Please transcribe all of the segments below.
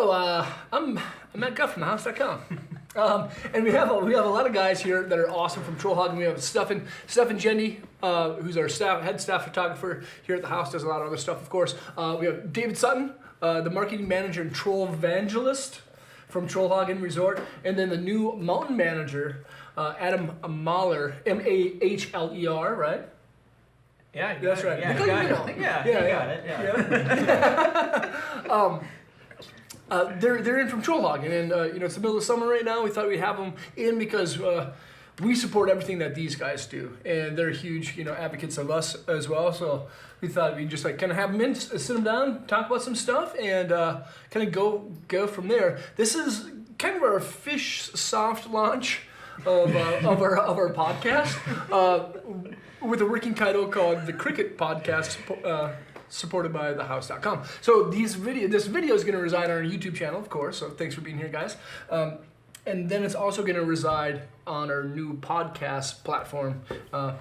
Hello, I'm at Guf from house.com. And we have a lot of guys here that are awesome from Trollhaugen. We have Stephan Jende, who's our head staff photographer here at the house, does a lot of other stuff, of course. We have David Sutton, the marketing manager and troll evangelist from Trollhaugen Resort, and then the new mountain manager, Adam Mahler, Mahler, right? Yeah, that's right. Yeah, you got it. Yeah. They're in from Trollhaugen, and it's the middle of summer right now. We thought we'd have them in because we support everything that these guys do, and they're huge, advocates of us as well. So we thought we'd just kind of have them in, sit them down, talk about some stuff, and kind of go from there. This is kind of our fish soft launch of our podcast, with a working title called the Cricket Podcast, supported by thehouse.com. So this video is going to reside on our YouTube channel, of course. So thanks for being here, guys. And then it's also going to reside on our new podcast platform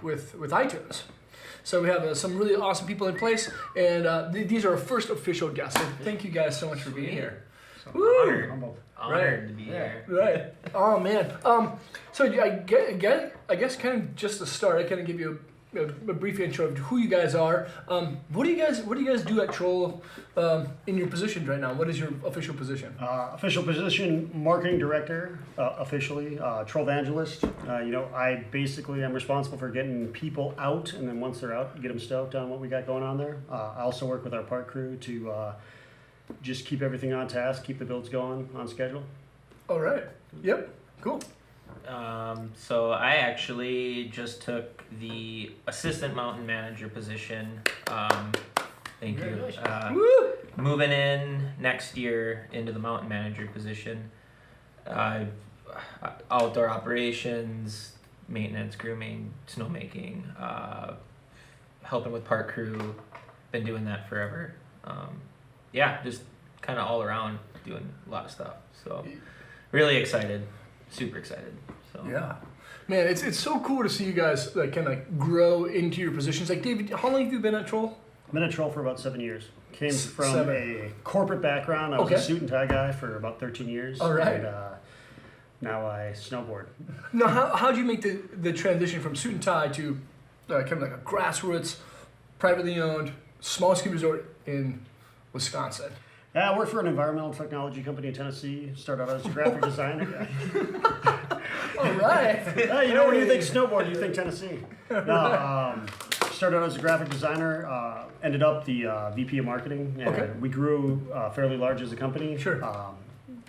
with iTunes. So we have some really awesome people in place, and these are our first official guests. So thank you guys so much for being here. Honored to be here. Right. Oh man. So I guess kind of just to start, I kind of give you a brief intro of who you guys are. What do you guys do at Troll in your positions right now? What is your official position? Official position, marketing director, officially, troll evangelist. I basically am responsible for getting people out, and then once they're out, get them stoked on what we got going on there. I also work with our park crew to just keep everything on task, keep the builds going on schedule. All right. Yep. Cool. So I actually just took the assistant mountain manager position. Thank you. Moving in next year into the mountain manager position. Outdoor operations, maintenance, grooming, snowmaking, helping with park crew. Been doing that forever. Just kind of all around doing a lot of stuff. So really excited, super excited. So yeah, man, it's so cool to see you guys kind of grow into your positions. Like David, how long have you been at Troll? I've been at Troll for about 7 years. Came from a corporate background. I was a suit and tie guy for about 13 years. All right. And now I snowboard. Now, how did you make the transition from suit and tie to kind of like a grassroots, privately owned, small ski resort in Wisconsin? I work for an environmental technology company in Tennessee. Started out as a graphic designer. All right. When you think snowboard, you think Tennessee. Started out as a graphic designer. Ended up the VP of marketing. And we grew fairly large as a company. Sure.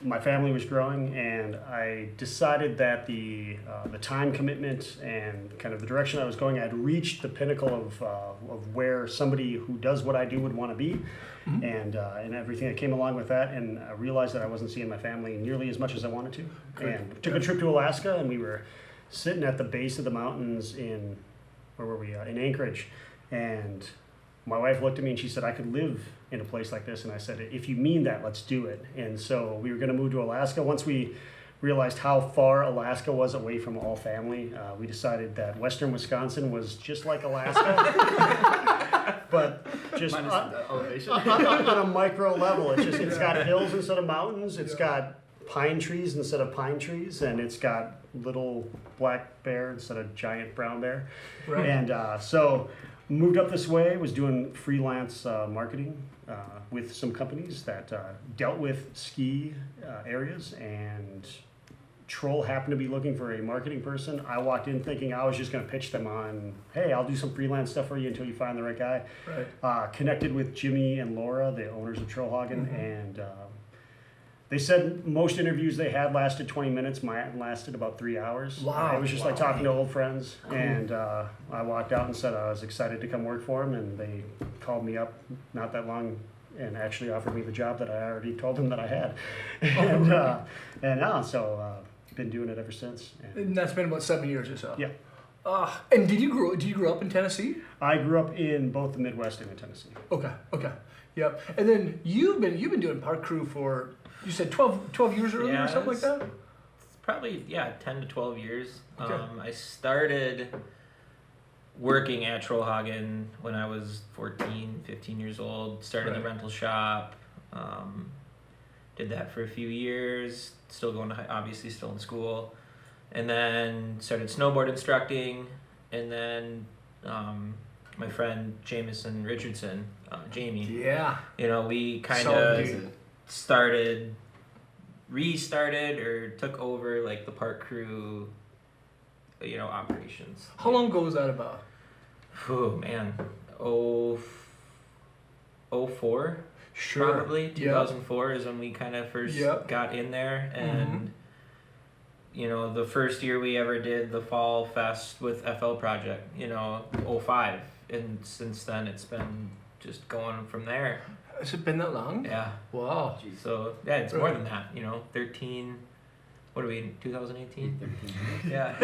My family was growing, and I decided that the time commitment and kind of the direction I was going, I'd reached the pinnacle of where somebody who does what I do would want to be, and everything that came along with that. And I realized that I wasn't seeing my family nearly as much as I wanted to. And took a trip to Alaska, and we were sitting at the base of the mountains in Anchorage, and my wife looked at me and she said, I could live in a place like this. And I said, if you mean that, let's do it. And so we were going to move to Alaska. Once we realized how far Alaska was away from all family, we decided that western Wisconsin was just like Alaska, but just on a micro level. It's got hills instead of mountains. It's got pine trees instead of pine trees, and it's got little black bear instead of giant brown bear. Right. And so moved up this way, was doing freelance marketing with some companies that dealt with ski areas, and Troll happened to be looking for a marketing person. I walked in thinking I was just going to pitch them on, hey, I'll do some freelance stuff for you until you find the right guy. Right. Connected with Jimmy and Laura, the owners of Trollhaugen, and they said most interviews they had lasted 20 minutes. Mine lasted about 3 hours. Wow. It was just like talking to old friends. Cool. And I walked out and said I was excited to come work for them. And they called me up not that long and actually offered me the job that I already told them that I had. So been doing it ever since. And that's been about 7 years or so. Yeah. And did you grow up in Tennessee? I grew up in both the Midwest and in Tennessee. Okay. Yep. And then you've been doing park crew for, you said 12 years earlier or something like that? It's probably, 10 to 12 years. Okay. I started working at Trollhaugen when I was 14, 15 years old. Started the rental shop. Did that for a few years. Still going to obviously still in school, and then started snowboard instructing, and then my friend Jameson Richardson, Jamie. Yeah. You know, we kind Solid of restarted or took over like the park crew, you know, operations. How long ago was that about? Oh man, 04 Sure. probably 2004 is when we kind of first got in there, and you know, the first year we ever did the Fall Fest with FL Project, you know, 05, and since then it's been just going from there. Has it been that long? Yeah. Wow. So yeah, it's more than that, you know, 13. What are we in 2018? 13. Yeah.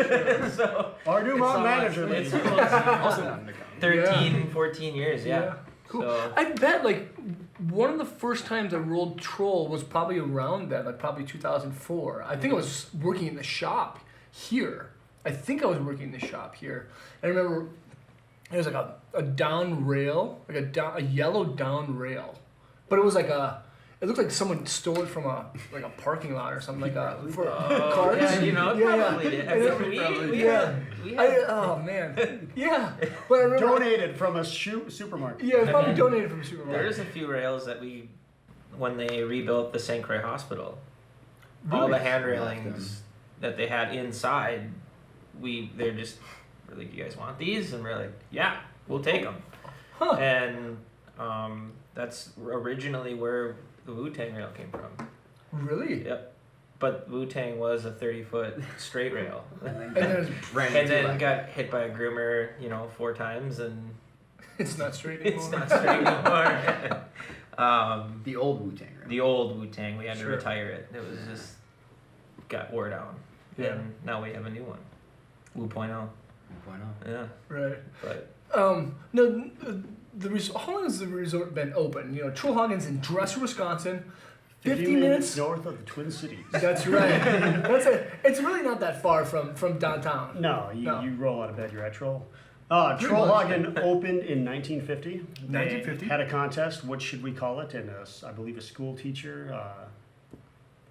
So Our new mountain manager. it's ladies. Also not in the county. 13, 14 years. Yeah. Cool. So, I bet like one of the first times I rolled Troll was probably around then, like probably 2004. I think I was working in the shop here. And I remember it was like a down rail, like a yellow down rail, but it was like it looked like someone stole it from a parking lot or something like that for cars. yeah, you know, probably did. I mean, we had Oh man, yeah. But I remember Donated from a supermarket. Yeah, it was probably donated from a supermarket. There's a few rails that when they rebuilt the St. Croix Hospital, all the hand railings that they had inside, they're just, we're like, you guys want these? And we're like, yeah, we'll take them. Huh. And that's originally where the Wu-Tang rail came from. Really? Yep. But Wu-Tang was a 30-foot straight rail. And then got hit by a groomer, you know, 4 times, and it's not straight anymore. it's not straight anymore. The old Wu-Tang, right? The old Wu-Tang, we had to Sure. retire it. It was just got wore down. Yeah. And now we have a new one. Wu.0. Why not? Yeah. Right. But No, how long has the resort been open? You know, Trollhaugen's in Dresser, Wisconsin. 50 minutes north of the Twin Cities. That's right. It's really not that far from downtown. No, No. you roll out of bed, you're at Troll. Pretty Trollhaugen opened in 1950. 1950? They had a contest, what should we call it? And I believe a school teacher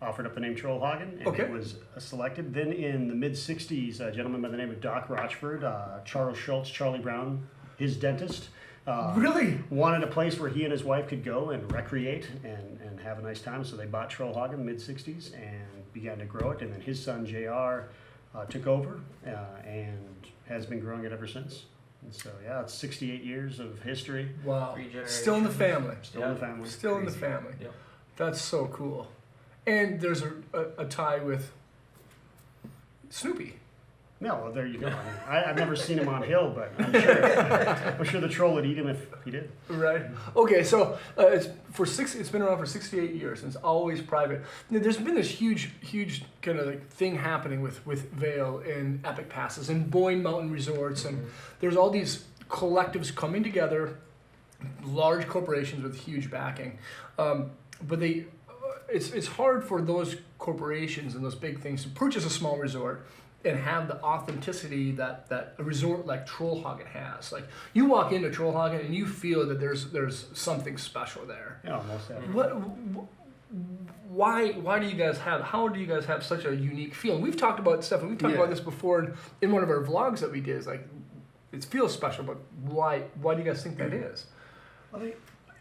offered up the name Trollhaugen, and Okay. it was selected. Then in the mid-60s, a gentleman by the name of Doc Rochford, Charles Schultz, Charlie Brown, his dentist, Really? wanted a place where he and his wife could go and recreate and have a nice time. So they bought Trollhaugen in the mid-60s and began to grow it. And then his son, JR, took over and has been growing it ever since. And so, yeah, it's 68 years of history. Wow. 3 generations. Still in the family. Still in the family. Still in the family. Yep. That's so cool. And there's a tie with Snoopy. No, well, there you go. I mean, I've never seen him on hill, but I'm sure the troll would eat him if he did. Right. Okay. So it's been around for 68 years, and it's always private. Now, there's been this huge kind of like thing happening with Vail and Epic Passes and Boyne Mountain Resorts, and there's all these collectives coming together, large corporations with huge backing, but it's hard for those corporations and those big things to purchase a small resort and have the authenticity that a resort like Trollhaugen has. Like, you walk into Trollhaugen and you feel that there's something special there. Yeah, almost. Why do you guys how do you guys have such a unique feel? And we've talked about stuff, and we've talked about this before in one of our vlogs that we did. It's like, it feels special, but why do you guys think that is? Well,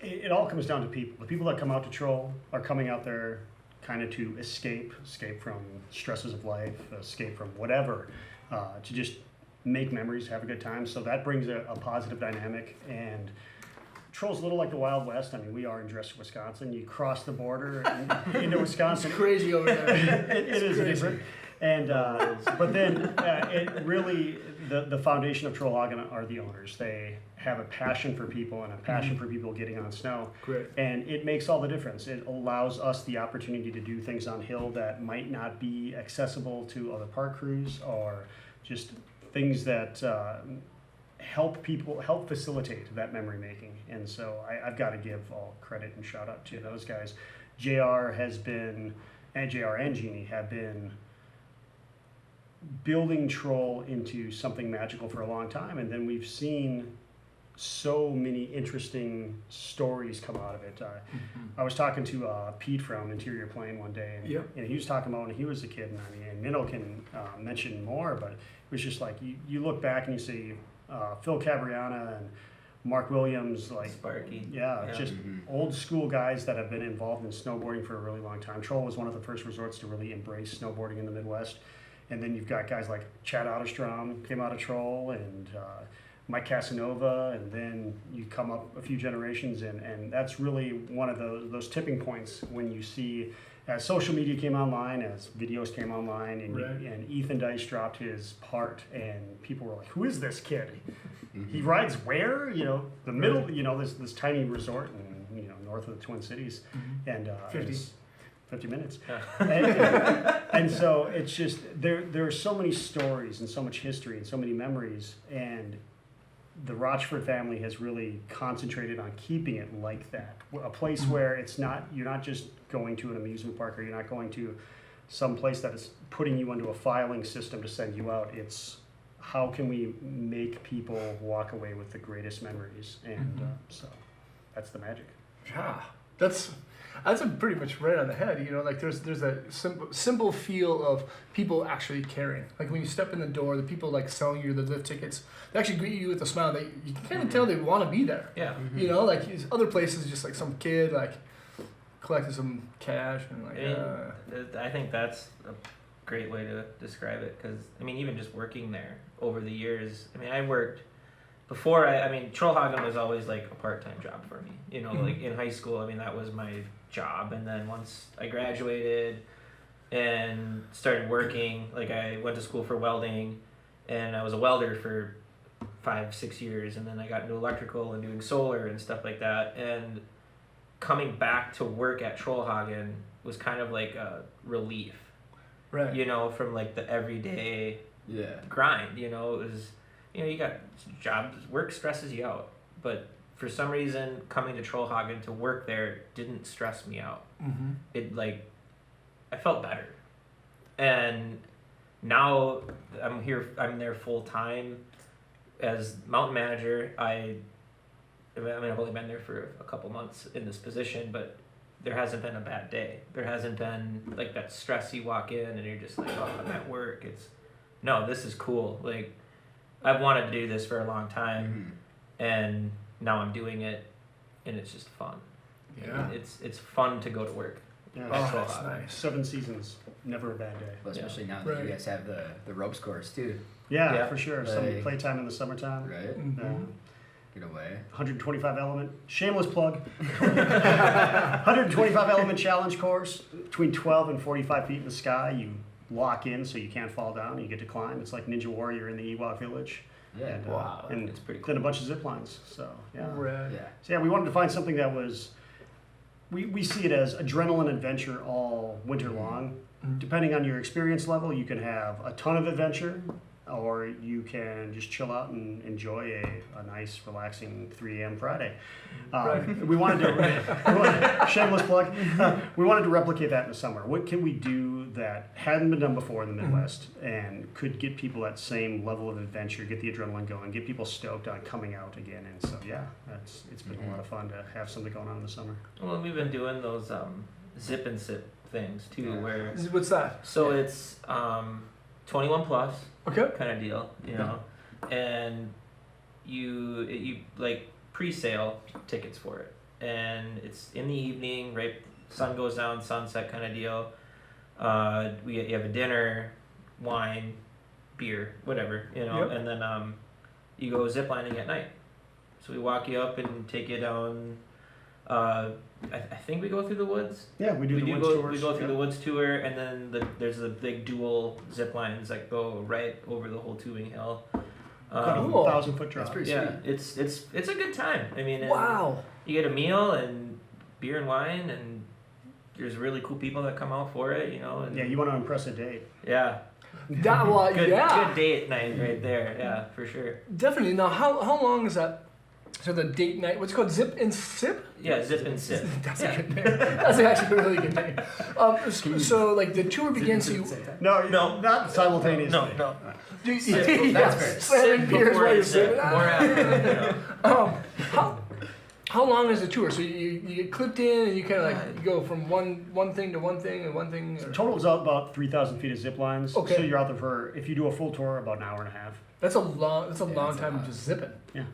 it all comes down to people. The people that come out to Troll are coming out there kind of to escape from stresses of life, escape from whatever, to just make memories, have a good time. So that brings a positive dynamic. And Troll's a little like the Wild West. I mean, we are in Dresser, Wisconsin. You cross the border into Wisconsin. It's crazy over there. It is crazy. different. And but then it really, the foundation of Trollhaugen are the owners. They have a passion for people and a passion for people getting on snow. Great. And it makes all the difference. It allows us the opportunity to do things on hill that might not be accessible to other park crews, or just things that help facilitate that memory making. And so I've got to give all credit and shout out to those guys. JR and Jeannie have been building Troll into something magical for a long time, and then we've seen so many interesting stories come out of it. I was talking to Pete from Interior Plane one day, and, Yep. and he was talking about when he was a kid, and Minnow can mention more, but it was just like you look back and you see Phil Cabriana and Mark Williams, like Sparky. yeah, Yeah. just old school guys that have been involved in snowboarding for a really long time. Troll was one of the first resorts to really embrace snowboarding in the Midwest. And then you've got guys like Chad Otterstrom came out of Troll, and Mike Casanova, and then you come up a few generations, and that's really one of those tipping points when you see, as social media came online, as videos came online, and, Right. and Ethan Dice dropped his part, and people were like, "Who is this kid? He rides where? You know, the middle. You know, this tiny resort, in, north of the Twin Cities, and 50 minutes." and so it's just there are so many stories and so much history and so many memories, and the Rochford family has really concentrated on keeping it like that, a place where you're not just going to an amusement park, or you're not going to some place that is putting you into a filing system to send you out. It's how can we make people walk away with the greatest memories, and so that's the magic. Yeah, that's a pretty much right on the head. Like there's a simple feel of people actually caring. Like when you step in the door, the people like selling you the lift tickets, they actually greet you with a smile. You can kind of tell they want to be there. Yeah. Like these other places, just like some kid like collecting some cash and like. I think that's a great way to describe it, because even just working there over the years. I worked. Before, Trollhaugen was always like a part-time job for me. Like in high school, that was my job. And then once I graduated and started working, like I went to school for welding, and I was a welder for 5-6 years. And then I got into electrical and doing solar and stuff like that. And coming back to work at Trollhaugen was kind of like a relief, Right. From like the everyday Yeah. grind. It was, you got jobs, work stresses you out, but for some reason coming to Trollhaugen to work there didn't stress me out. It I felt better, and now I'm there full time as mountain manager. I've only been there for a couple months in this position, but there hasn't been a bad day. There hasn't been like that stress you walk in and you're just like, oh, I'm at work. No, this is cool. Like, I've wanted to do this for a long time, and now I'm doing it, and it's just fun. Yeah. It's fun to go to work. Yeah. Oh, that's nice. 7 seasons, never a bad day. Well, especially now that Right. you guys have the ropes course too, Yeah, for sure. Some Like- playtime in the summertime. right? Yeah. Get away. 125 element, shameless plug. 125 element challenge course, between 12 and 45 feet in the sky. You lock in so you can't fall down. You get to climb. It's like Ninja Warrior in the Ewok village. Yeah. And, Wow, and it's pretty then a bunch of zip lines. So yeah. Right. Yeah. So yeah, we wanted to find something that was. We see it as adrenaline adventure all winter long. Depending on your experience level, you can have a ton of adventure, or you can just chill out and enjoy a nice, relaxing 3 a.m. Friday. We wanted to, shameless plug, we wanted to replicate that in the summer. What can we do that hadn't been done before in the Midwest and could get people that same level of adventure, get the adrenaline going, get people stoked on coming out again? And so, yeah, it's been a lot of fun to have something going on in the summer. Well, we've been doing those zip and sip things too, Yeah. where What's that? so it's 21 plus Okay. kind of deal, and you like pre-sale tickets for it, and it's in the evening, right? Sun goes down, sunset kind of deal. You have a dinner, wine, beer, whatever, Yep. and then you go ziplining at night. So we walk you up and take you down. I think we go through the woods. Yeah, we do the woods We tours. go through the woods tour, and then there's the big dual zip lines that go right over the whole tubing hill. Got a Cool. 1,000-foot drop. That's pretty Yeah, sweet. it's a good time. And Wow. you get a meal and beer and wine, and there's really cool people that come out for it. And Yeah, you want to impress a date. yeah, That well, good yeah. date night right there. Yeah, for sure. Definitely. Now, how long is that So the date night, what's it called, Zip and Sip? Yeah, Zip and Sip. That's Yeah. a good name. That's actually a really good name. So like the tour begins. Zip You and sip at the same time? No, No. not simultaneously. No. yeah, That's fair. slamming Sip beers before while you you're sip. sipping. More after, How long is the tour? So you get clipped in and you kind of like you go from one thing to one thing and one thing. Or... Total is about 3,000 feet of zip lines. Okay. So you're out there for, if you do a full tour, about an hour and a half. That's a long. That's a long that's a time lot. just zipping. Yeah.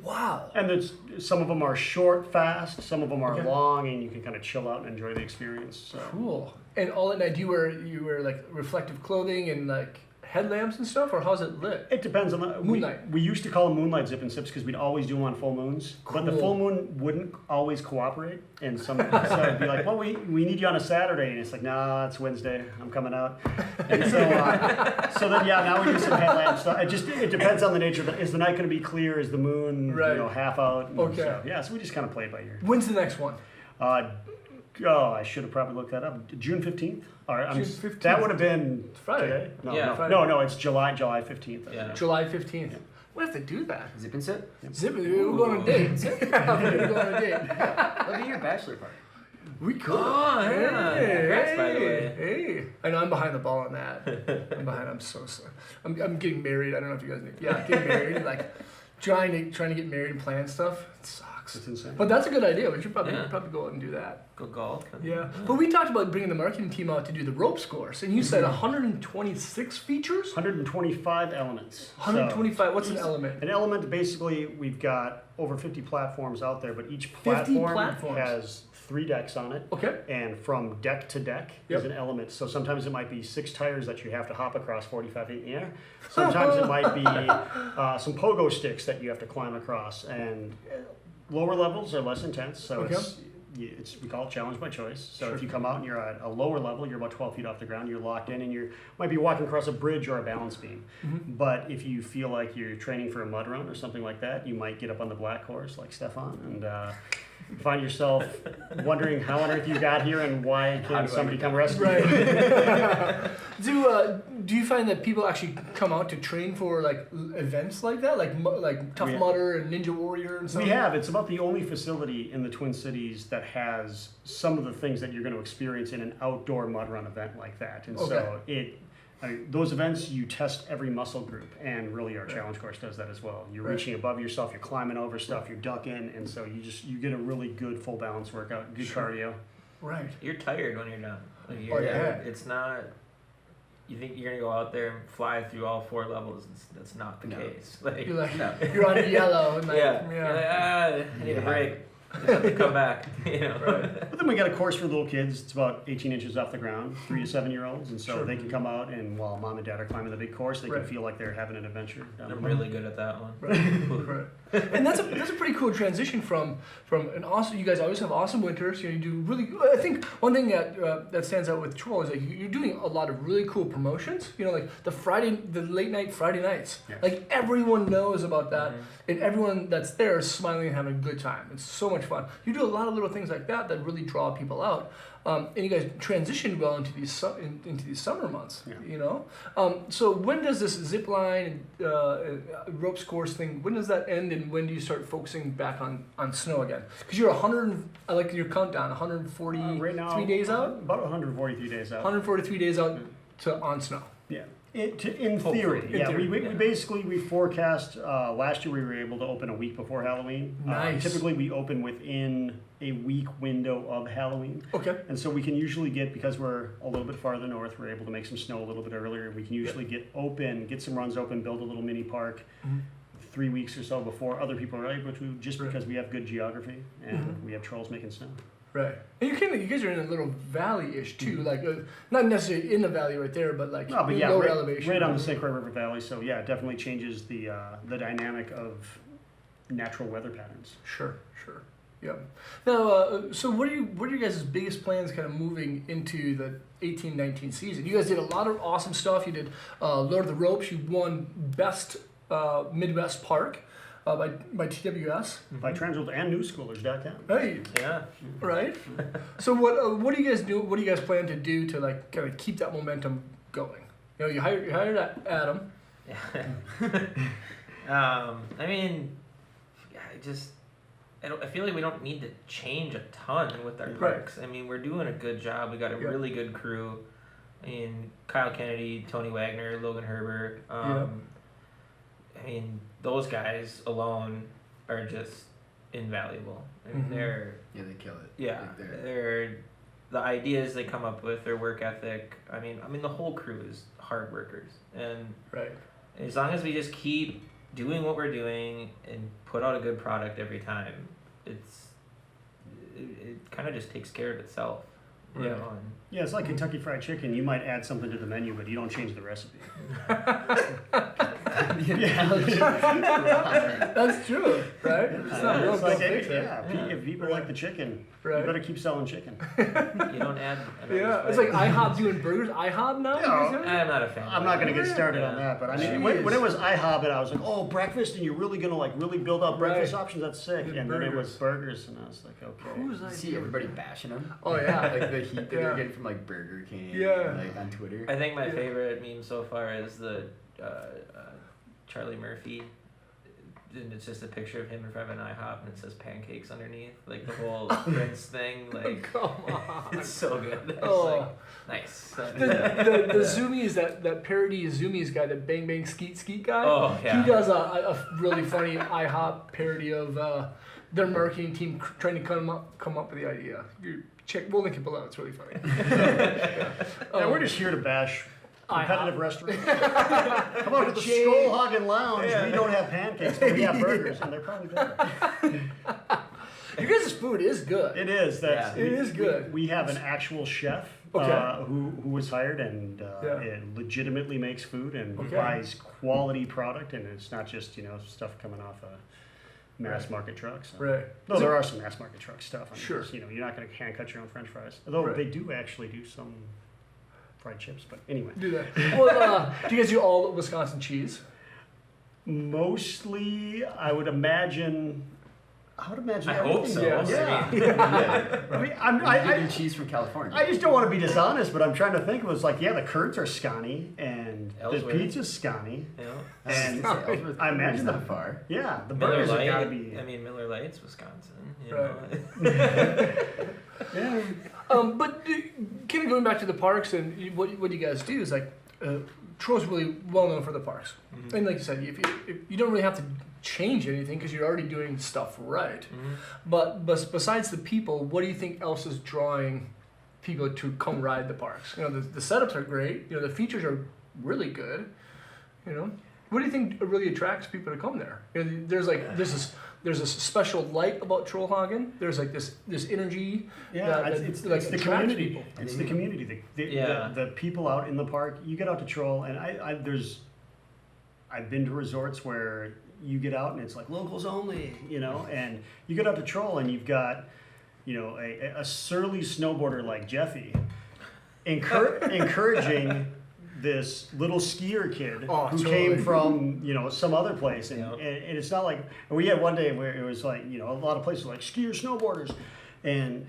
Wow. And there's, some of them are short, fast. Some of them are Okay. long, and you can kind of chill out and enjoy the experience. So. Cool. And all at night, you wear like reflective clothing and like headlamps and stuff, or how's it lit? It depends on the Moonlight. We used to call them moonlight zip and sips because we'd always do them on full moons. But the Cool. full moon wouldn't always cooperate, and so it'd be like, well, we need you on a Saturday, and it's like, nah, it's Wednesday, I'm coming out. And so then now we do some headlamp stuff. It depends on the nature of it. Is the night going to be clear? Is the moon Right. half out? And Okay. So we just kind of play it by ear. When's the next one? I should have probably looked that up. June 15th. All right, June 15th. That would have been Friday. today. No, Yeah. no, Friday. no, it's July 15th. Yeah. July 15th. We have to do that. Zip and sip? Zip it. We're going on a date. We're going on a date. That'll be your bachelor party. We could. Oh, yeah. Congrats, by the way. Hey. I know I'm behind the ball on that. I'm so sorry. I'm getting married. I don't know if you guys know. Yeah, getting married. Like trying to get married and plan stuff. It sucks. It's insane. But that's a good idea. We should probably Yeah. go out and do that. Go golf. Yeah. But we talked about bringing the marketing team out to do the ropes course, and you said 126 features. 125 elements. 125. What's an element? An element, basically, we've got over 50 platforms out there, but each 50 platform platforms. has 3 decks on it. Okay. And from deck to deck Yep. is an element. So sometimes it might be 6 tires that you have to hop across 45 feet in the air. Sometimes it might be some pogo sticks that you have to climb across. And lower levels are less intense, so Okay. we call it challenge by choice. So Sure. if you come out and you're at a lower level, you're about 12 feet off the ground, you're locked in, and you might be walking across a bridge or a balance beam. Mm-hmm. But if you feel like you're training for a mud run or something like that, you might get up on the black horse like Stephan and find yourself wondering how on earth you got here and why How can't do I somebody get come down? rescue you. Right. Do you find that people actually come out to train for like events like that, like Tough We- Mudder and Ninja Warrior and stuff? We have. It's about the only facility in the Twin Cities that has some of the things that you're going to experience in an outdoor mud run event like that. And so those events, you test every muscle group, and really our challenge course does that as well. You're Right. reaching above yourself, you're climbing over stuff, you're ducking, and so you get a really good full balance workout, good Sure. cardio. Right. You're tired when you're done. Like Oh, yeah. It's not. You think you're gonna go out there and fly through all 4 levels? That's not the No. case. Like, You're like No. you're on yellow and like yeah. You're like, I need a break. Just have to come back. You know. Right. But then we got a course for little kids. It's about 18 inches off the ground, 3 to 7 year olds, and so Sure. they can come out and while mom and dad are climbing the big course, they Right. can feel like they're having an adventure. Down the I'm road. really good at that one. Right. And that's a pretty cool transition from an awesome. You guys always have awesome winters. You do really. I think one thing that stands out with Troll is like you're doing a lot of really cool promotions. Like the late night Friday nights. Yes. Like everyone knows about that, Mhm. and everyone that's there is smiling and having a good time. It's so much fun. You do a lot of little things like that that really draw people out. And you guys transitioned well into these summer months. Yeah. So when does this zip line and ropes course thing? When does that end, and when do you start focusing back on snow again? Because you're 100. I like your countdown. 143 Right now, days out. About 143 days out. 143 days out to on snow. Yeah. In Hopefully. theory, In yeah. theory, We yeah. basically we forecast. Last year we were able to open a week before Halloween. Nice. Typically we open within a week window of Halloween, Okay. and so we can usually because we're a little bit farther north, we're able to make some snow a little bit earlier. We can usually get some runs open, build a little mini park. Mhm. 3 weeks or so before other people are able to, just Right. because we have good geography and Mhm. we have trolls making snow. Right. And you guys are in a little valley-ish too, like not necessarily in the valley right there, but like No, but in yeah, lower elevation. right on the St. Croix River Valley. So yeah, it definitely changes the dynamic of natural weather patterns. Sure. Yeah. Now, so what are your guys' biggest plans kind of moving into the 18-19 season? You guys did a lot of awesome stuff. You did Lord of the Ropes. You won Best Midwest Park by TWS. By Transworld and Newschoolers.com. Hey, Yeah. right? So what do you guys do? What do you guys plan to do to like kind of keep that momentum going? You hired Adam. I mean, I feel like we don't need to change a ton with our Right. parks. I mean, we're doing a good job. We got a Yeah. really good crew. I mean, Kyle Kennedy, Tony Wagner, Logan Herbert. Yeah. I mean, those guys alone are just invaluable. I mean, Mhm. they're Yeah, they kill it. yeah, Like they're the ideas they come up with, their work ethic. I mean, the whole crew is hard workers, and Right. as long as we just keep doing what we're doing and put out a good product every time, it kind of just takes care of itself, you Right. know. And Yeah, it's like Kentucky Fried Chicken. You might add something to the menu, but you don't change the recipe. That's true, right? It's not real It's like, fake hey, there. if people like the chicken, Right. you better keep selling chicken. you don't add. another Yeah, it's spice. like IHOP doing burgers. IHOP now? Yeah. You guys have it? I'm not a fan. I'm not going to get started Yeah. on that, but I mean, Jeez. when it was IHOP and I was like, oh, breakfast, and you're really going to like really build up breakfast Right. options, that's sick. And And then it was burgers. burgers, and I was like, okay. Who's You idea? see everybody bashing them. Oh, yeah. Like the heat that Yeah. they're getting from like Burger King. Yeah. And, like on Twitter. I think my Yeah. favorite meme so far is the Charlie Murphy. And it's just a picture of him in front of an IHOP and it says pancakes underneath. Like the whole Prince thing. Like, Come on. it's so good. It's Oh. like, nice. The Zoomies, that parody Zoomies guy, the Bang Bang Skeet Skeet guy. Oh, yeah. He does a really funny IHOP parody of their marketing team trying to come up with the idea. We'll link it below. It's really funny. Yeah, we're just here to bash competitive restaurants. Come on to the Jay- Trollhaugen Lounge. We don't have pancakes, but we have burgers, and they're probably better. Your guys' food is good. It is. Yeah. It is good. We have an actual chef Okay. who was hired and Yeah. and legitimately makes food and Okay. buys quality product, and it's not just stuff coming off a mass Right. market truck. So. Right. No, there are some mass market truck stuff. I mean, Sure. you're not going to hand cut your own French fries. Although Right. they do actually do some fried chips, but anyway. Do that. Well, do you guys do all Wisconsin cheese? Mostly, I would imagine. I hope everything. so. Yes. Yeah. Yeah. I mean, You're getting cheese from California. I just don't want to be dishonest, but I'm trying to think. It was like, yeah, the curds are scotty, and Ellsworth. the pizza's scotty, You know? and Ellsworth I imagine not the- far. yeah, the Miller burgers have Lite. got to be. I mean, Miller Lite's Wisconsin. You Right. know? Yeah. But kind of going back to the parks and what you guys do is like, Troll's really well known for the parks. Mhm. And like you said, if you don't really have to change anything because you're already doing stuff right. Mhm. But besides the people, what do you think else is drawing people to come ride the parks? You know, the setups are great. You know, the features are really good. You know, what do you think really attracts people to come there? You know, there's this special light about Trollhaugen. There's like this energy. Yeah, that it's like the attracts community. people. It's the community. Yeah. The people out in the park. You get out to Troll, and I've been to resorts where you get out and it's like locals only, and you get out to Troll and you've got, a surly snowboarder like Jeffy, encouraging this little skier kid who totally. came from some other place, and, Yeah. and it's not like we had one day where it was like a lot of places like skiers, snowboarders, and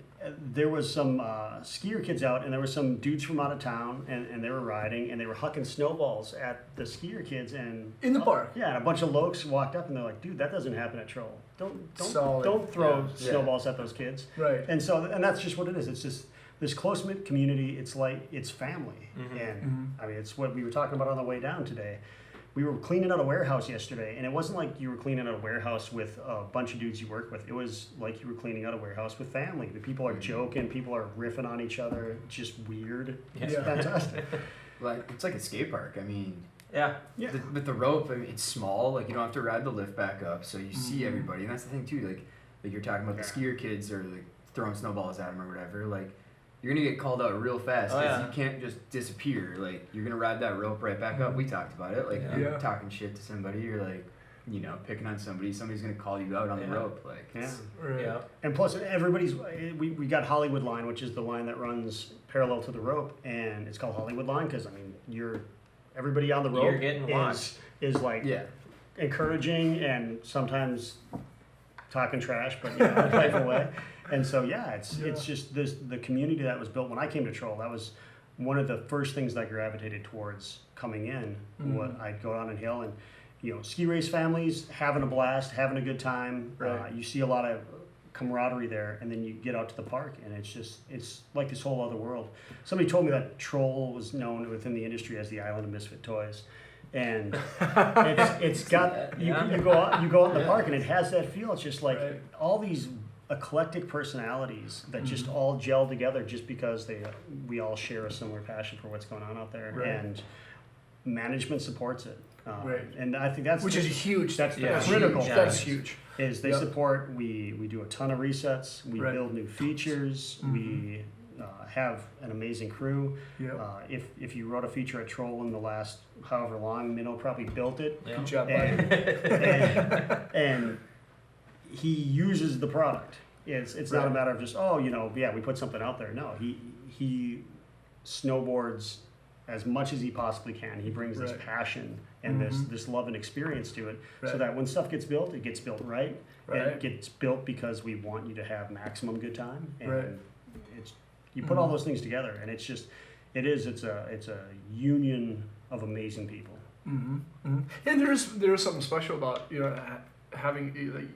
there was some skier kids out, and there were some dudes from out of town, and they were riding, and they were hucking snowballs at the skier kids, and In the park? Yeah, and a bunch of lokes walked up, and they're like, "Dude, that doesn't happen at Troll. Solid. Don't throw Yeah. snowballs at those kids." Right. And that's just what it is. It's just this close-knit community. It's like it's family, Mhm. and Mhm. I mean, it's what we were talking about on the way down today. We were cleaning out a warehouse yesterday, and it wasn't like you were cleaning out a warehouse with a bunch of dudes you work with. It was like you were cleaning out a warehouse with family. The people are joking, people are riffing on each other. It's just weird. It's Yeah. fantastic. Like it's like a skate park. I mean, Yeah. Yeah. with the rope, I mean, it's small. Like you don't have to ride the lift back up, so you see Mhm. everybody. And that's the thing too. Like you're talking about the skier kids or like throwing snowballs at them or whatever. Like you're gonna get called out real fast Oh, because yeah. you can't just disappear. Like you're gonna ride that rope right back up. We talked about it. Like Yeah. you're Yeah. talking shit to somebody. You're like, picking on somebody. Somebody's gonna call you out on the Yeah. rope. Like Yeah. it's, Right. Yeah. And plus, we got Hollywood Line, which is the line that runs parallel to the rope, and it's called Hollywood Line because everybody on the rope You're getting watched. is like yeah. encouraging and sometimes talking trash, but in a playful way. And so it's just the community that was built when I came to Troll. That was one of the first things that I gravitated towards coming in. Mhm. What I'd go down a hill, ski race families having a blast, having a good time. Right. You see a lot of camaraderie there, and then you get out to the park, and it's like this whole other world. Somebody told me that Troll was known within the industry as the island of misfit toys, and it's got you go out in the park, and it has that feel. It's just like all these eclectic personalities that just all gel together just because we all share a similar passion for what's going on out there, and management supports it. And I think that's which is huge. That's That's critical. huge. That's huge. Is they support. We do a ton of resets. We build new features. We have an amazing crew. If you wrote a feature at Troll in the last however long, Minnow probably built it. Good job, and he uses the product. It's not a matter of just we put something out there. No, he snowboards as much as he possibly can. He brings this passion and this love and experience to it, so that when stuff gets built, it gets built right. It gets built because we want you to have maximum good time, and you put all those things together, and it's a union of amazing people. And there's something special about having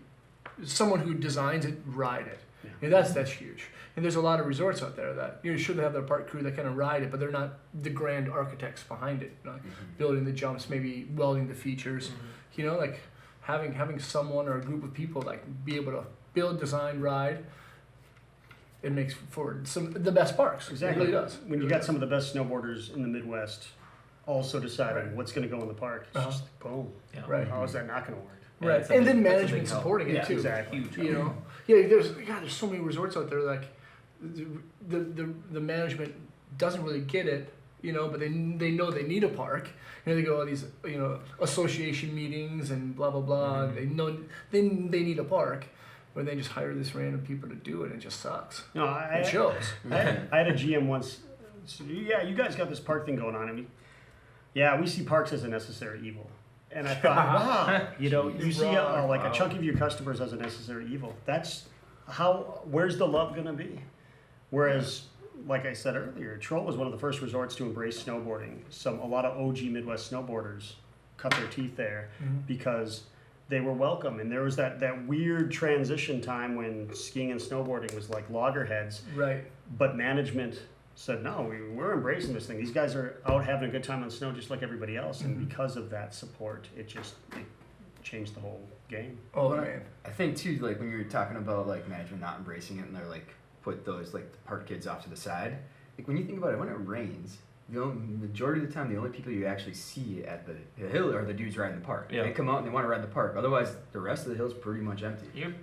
someone who designs it ride it. That's huge. And there's a lot of resorts out there that should have their park crew that kind of ride it, but they're not the grand architects behind it, building the jumps, maybe welding the features. Like having someone or a group of people like be able to build, design, ride. It makes for the best parks. Exactly. It really does. When you got some of the best snowboarders in the Midwest also deciding what's going to go in the park, it's just like, boom. Yeah. Right. How is that not going to work? Right, and then management supporting it too. Exactly. There's so many resorts out there like the management doesn't really get it, but they know they need a park. They go all these association meetings and blah blah blah. And they know they need a park, but they just hire this random people to do it. And it just sucks. No, it shows. I had a GM once. You guys got this park thing going on. I mean, we see parks as a necessary evil. And I thought, wow, you see a chunk of your customers as a necessary evil. That's where's the love going to be? Whereas, like I said earlier, Troll was one of the first resorts to embrace snowboarding. A lot of OG Midwest snowboarders cut their teeth there because they were welcome. And there was that weird transition time when skiing and snowboarding was like loggerheads. Right. But management said, no, we're embracing this thing. These guys are out having a good time on snow just like everybody else. And because of that support, it changed the whole game. Oh, man. I think, too, like, when you were talking about, like, management not embracing it and they're, like, put those, like, the park kids off to the side, like, when you think about it, when it rains, the majority of the time, the only people you actually see at the hill are the dudes riding the park. Yeah. They come out and they want to ride the park. Otherwise, the rest of the hill's pretty much empty. If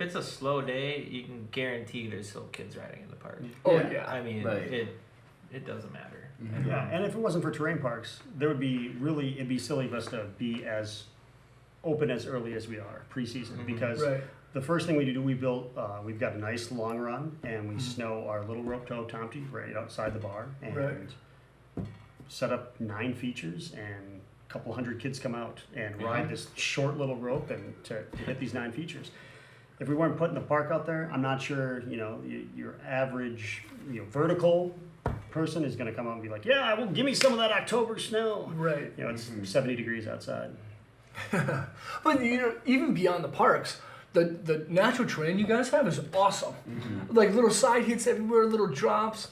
it's a slow day, you can guarantee there's still kids riding in the park. Oh, yeah. I mean, it doesn't matter. Yeah, and if it wasn't for terrain parks, it'd be silly of us to be as open as early as we are preseason, because the first thing we do, we've got a nice long run, and we snow our little rope toe Tomty right outside the bar, and set up 9 features, and a couple hundred kids come out and ride this short little rope and to hit these 9 features. If we weren't putting the park out there, I'm not sure, your average, vertical person is going to come out and be like, yeah, well, give me some of that October snow. Right. It's 70 degrees outside. But even beyond the parks, the natural terrain you guys have is awesome. Like little side hits everywhere, little drops.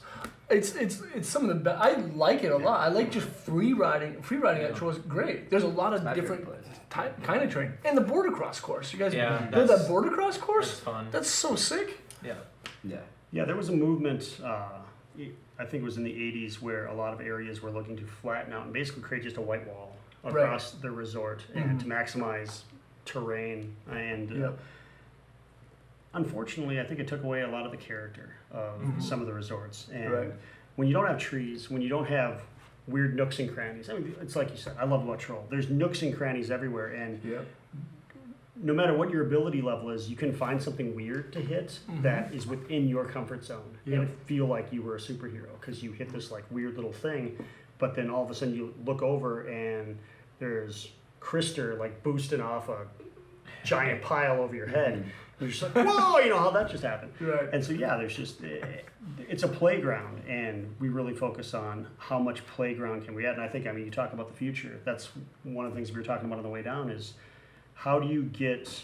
It's some of the best. I like it a lot. I like just free riding. Free riding at Troll is great. There's a lot of different kind of terrain. And the border cross course. You guys build that border cross course? That's fun. That's so sick. Yeah, there was a movement, I think it was in the 80s, where a lot of areas were looking to flatten out and basically create just a white wall across the resort and to maximize terrain. And unfortunately, I think it took away a lot of the character of some of the resorts. And when you don't have trees, when you don't have weird nooks and crannies, I mean, it's like you said, I love about Troll. There's nooks and crannies everywhere, and no matter what your ability level is, you can find something weird to hit that is within your comfort zone and feel like you were a superhero because you hit this like weird little thing, but then all of a sudden you look over and there's Krister like boosting off a giant pile over your head, You're just like, whoa, you know how that just happened. Right. And so, yeah, it's a playground, and we really focus on how much playground can we add. And I think, you talk about the future. That's one of the things we were talking about on the way down is how do you get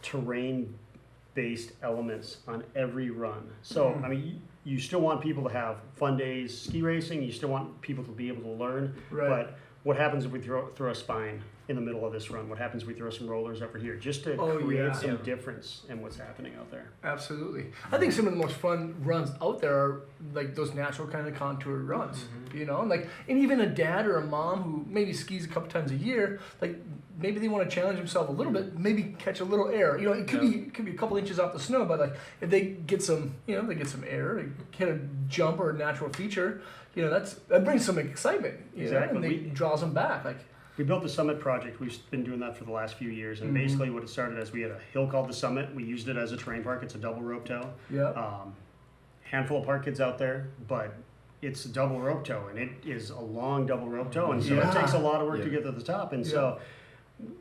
terrain-based elements on every run? So, you still want people to have fun days ski racing. You still want people to be able to learn. Right. But what happens if we throw a spine in the middle of this run? What happens if we throw some rollers over here? Just to create some difference in what's happening out there. Absolutely. I think some of the most fun runs out there are like those natural kind of contour runs, you know, and even a dad or a mom who maybe skis a couple times a year, like maybe they want to challenge themselves a little bit, maybe catch a little air. You know, it could be a couple inches off the snow, but like if they get some, they get some air, they hit a jump or a natural feature, that brings some excitement, Exactly. and it draws them back. Like, we built the Summit project. We've been doing that for the last few years. And basically what it started as, we had a hill called the Summit. We used it as a terrain park. It's a double rope tow. yeah. Handful of park kids out there, but it's a double rope tow, and it is a long double rope tow. And so it takes a lot of work to get to the top. And so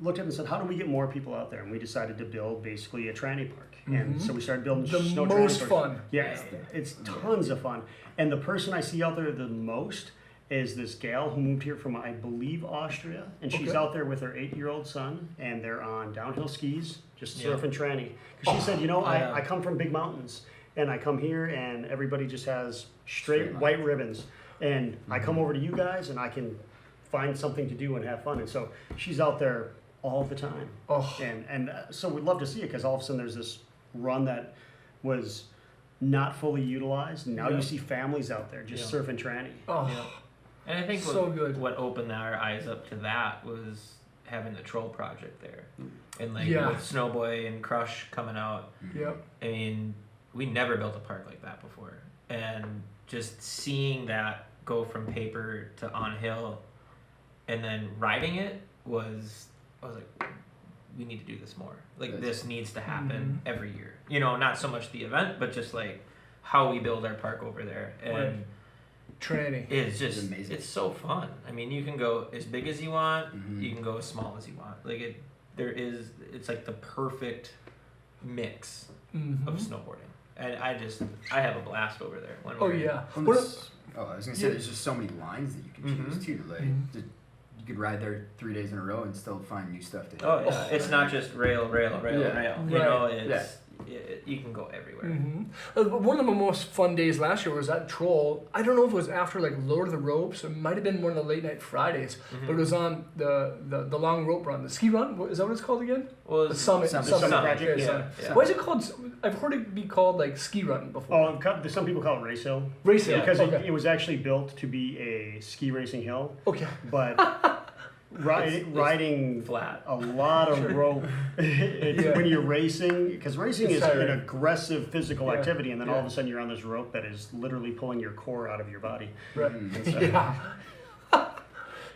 looked at it and said, how do we get more people out there? And we decided to build basically a tranny park. And so we started building The snow most tranny parks. fun. Yeah, it's tons of fun. And the person I see out there the most is this gal who moved here from, I believe, Austria. And she's Okay. out there with her 8-year-old son, and they're on downhill skis, just Yeah. surfing tranny. Because she said, I come from big mountains, and I come here, and everybody just has straight Straight white ribbons. And I come over to you guys, and I can find something to do and have fun. And so she's out there all the time. Oh. And so we'd love to see it, because all of a sudden there's this run that was not fully utilized. And now you see families out there just surfing tranny. Oh. Yeah. And I think So good. what opened our eyes up to that was having the Troll project there. And like Yeah. with Snowboy and Crush coming out, Yep. I mean, we never built a park like that before. And just seeing that go from paper to on hill and then riding it I was like, we need to do this more. Like, this needs to happen every year. Not so much the event, but just like how we build our park over there. And Tranny. it's just, It's amazing. it's so fun. I mean, you can go as big as you want, you can go as small as you want. Like, it's like the perfect mix of snowboarding. And I have a blast over there. When Oh we're- yeah. Well, What I was gonna say, there's just so many lines that you can choose too. Like, you could ride there 3 days in a row and still find new stuff to do. Oh yeah, it's not just rail, rail, rail, Yeah. rail. Right. You can go everywhere. One of the most fun days last year was at Troll. I don't know if it was after like Lord of the Ropes. It might have been one of the late night Fridays, but it was on the long rope run, the ski run. Is that what it's called again? Well, The summit. Summit project, Yeah, yeah. Summit. Why is it called? I've heard it be called like ski run before. Oh, some people call it race hill. Racing. Because Okay. it was actually built to be a ski racing hill. Okay. But riding flat. a lot of rope when you're racing, because racing It's is an tiring. aggressive physical Yeah. activity, and then all of a sudden you're on this rope that is literally pulling your core out of your body. Right. So, Yeah.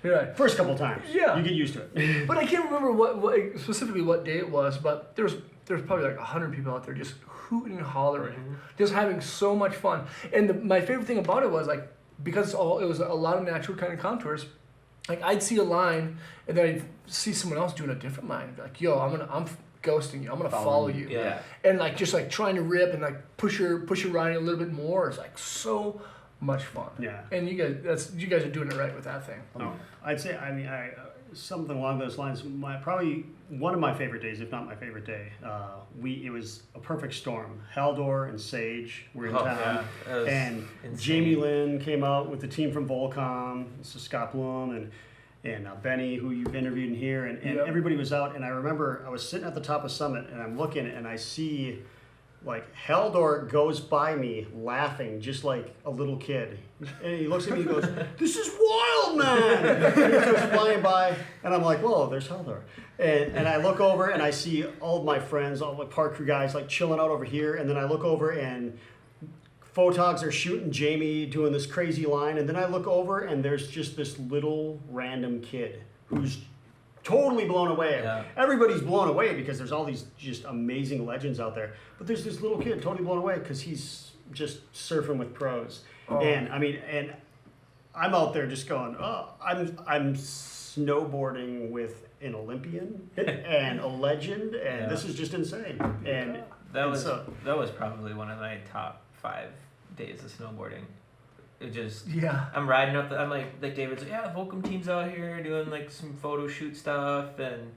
Yeah. First couple times, Yeah. you get used to it. But I can't remember what specifically what day it was, but there's probably like 100 people out there just hooting and hollering, just having so much fun. And my favorite thing about it was like, because it was a lot of natural kind of contours. Like I'd see a line and then I'd see someone else doing a different line. I'd be like, yo, I'm ghosting you. I'm gonna follow you. Yeah. And like just like trying to rip and like push your riding a little bit more. It's like so much fun. Yeah. And you guys are doing it right with that thing. Oh, I'd say, something along those lines. Probably one of my favorite days, if not my favorite day. It was a perfect storm. Haldor and Sage were in town, that was and insane. Jamie Lynn came out with the team from Volcom. So Scott Bloom and Benny, who you've interviewed in here, and Yep. everybody was out. And I remember I was sitting at the top of Summit, and I'm looking, and I see. Like, Haldor goes by me laughing just like a little kid. And he looks at me and goes, "This is wild, man!" And he goes flying by, and I'm like, "Whoa, there's Haldor." And I look over and I see all of my friends, all the park crew guys, like chilling out over here. And then I look over and photogs are shooting Jamie doing this crazy line. And then I look over and there's just this little random kid who's totally blown away. Yeah. Everybody's blown away because there's all these just amazing legends out there. But there's this little kid totally blown away because he's just surfing with pros. Oh. And I mean, and I'm out there just going, oh, I'm snowboarding with an Olympian and a legend, and this is just insane. And that was probably one of my top 5 days of snowboarding. It just I'm riding up. I'm like David's like, yeah, Volcom team's out here doing like some photo shoot stuff, and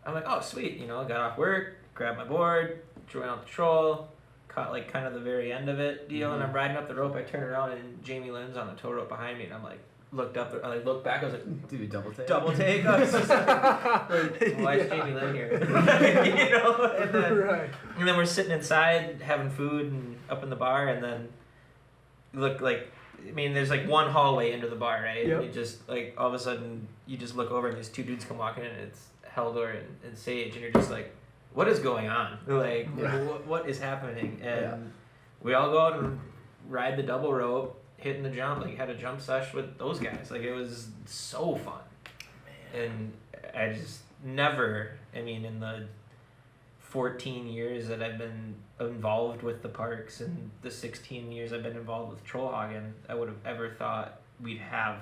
I'm like, oh sweet, you know, I got off work, grabbed my board, drew out the troll, caught like kind of the very end of it deal, and I'm riding up the rope. I turn around and Jamie Lynn's on the tow rope behind me, and I'm like, looked up, I like looked back, I was like, dude, double take. I was just like, why is Jamie Lynn here? You know, and then we're sitting inside having food and up in the bar, and then look like. I mean, there's like one hallway into the bar, right? Yep. And you just like all of a sudden you just look over and these 2 dudes come walking in, and it's Heldor and Sage, and you're just like, what is going on? Like, what is happening? And we all go out and ride the double rope, hitting the jump, like had a jump sesh with those guys. Like it was so fun. And I just never, I mean, in the 14 years that I've been involved with the parks and the 16 years I've been involved with Trollhaugen, I would have ever thought we'd have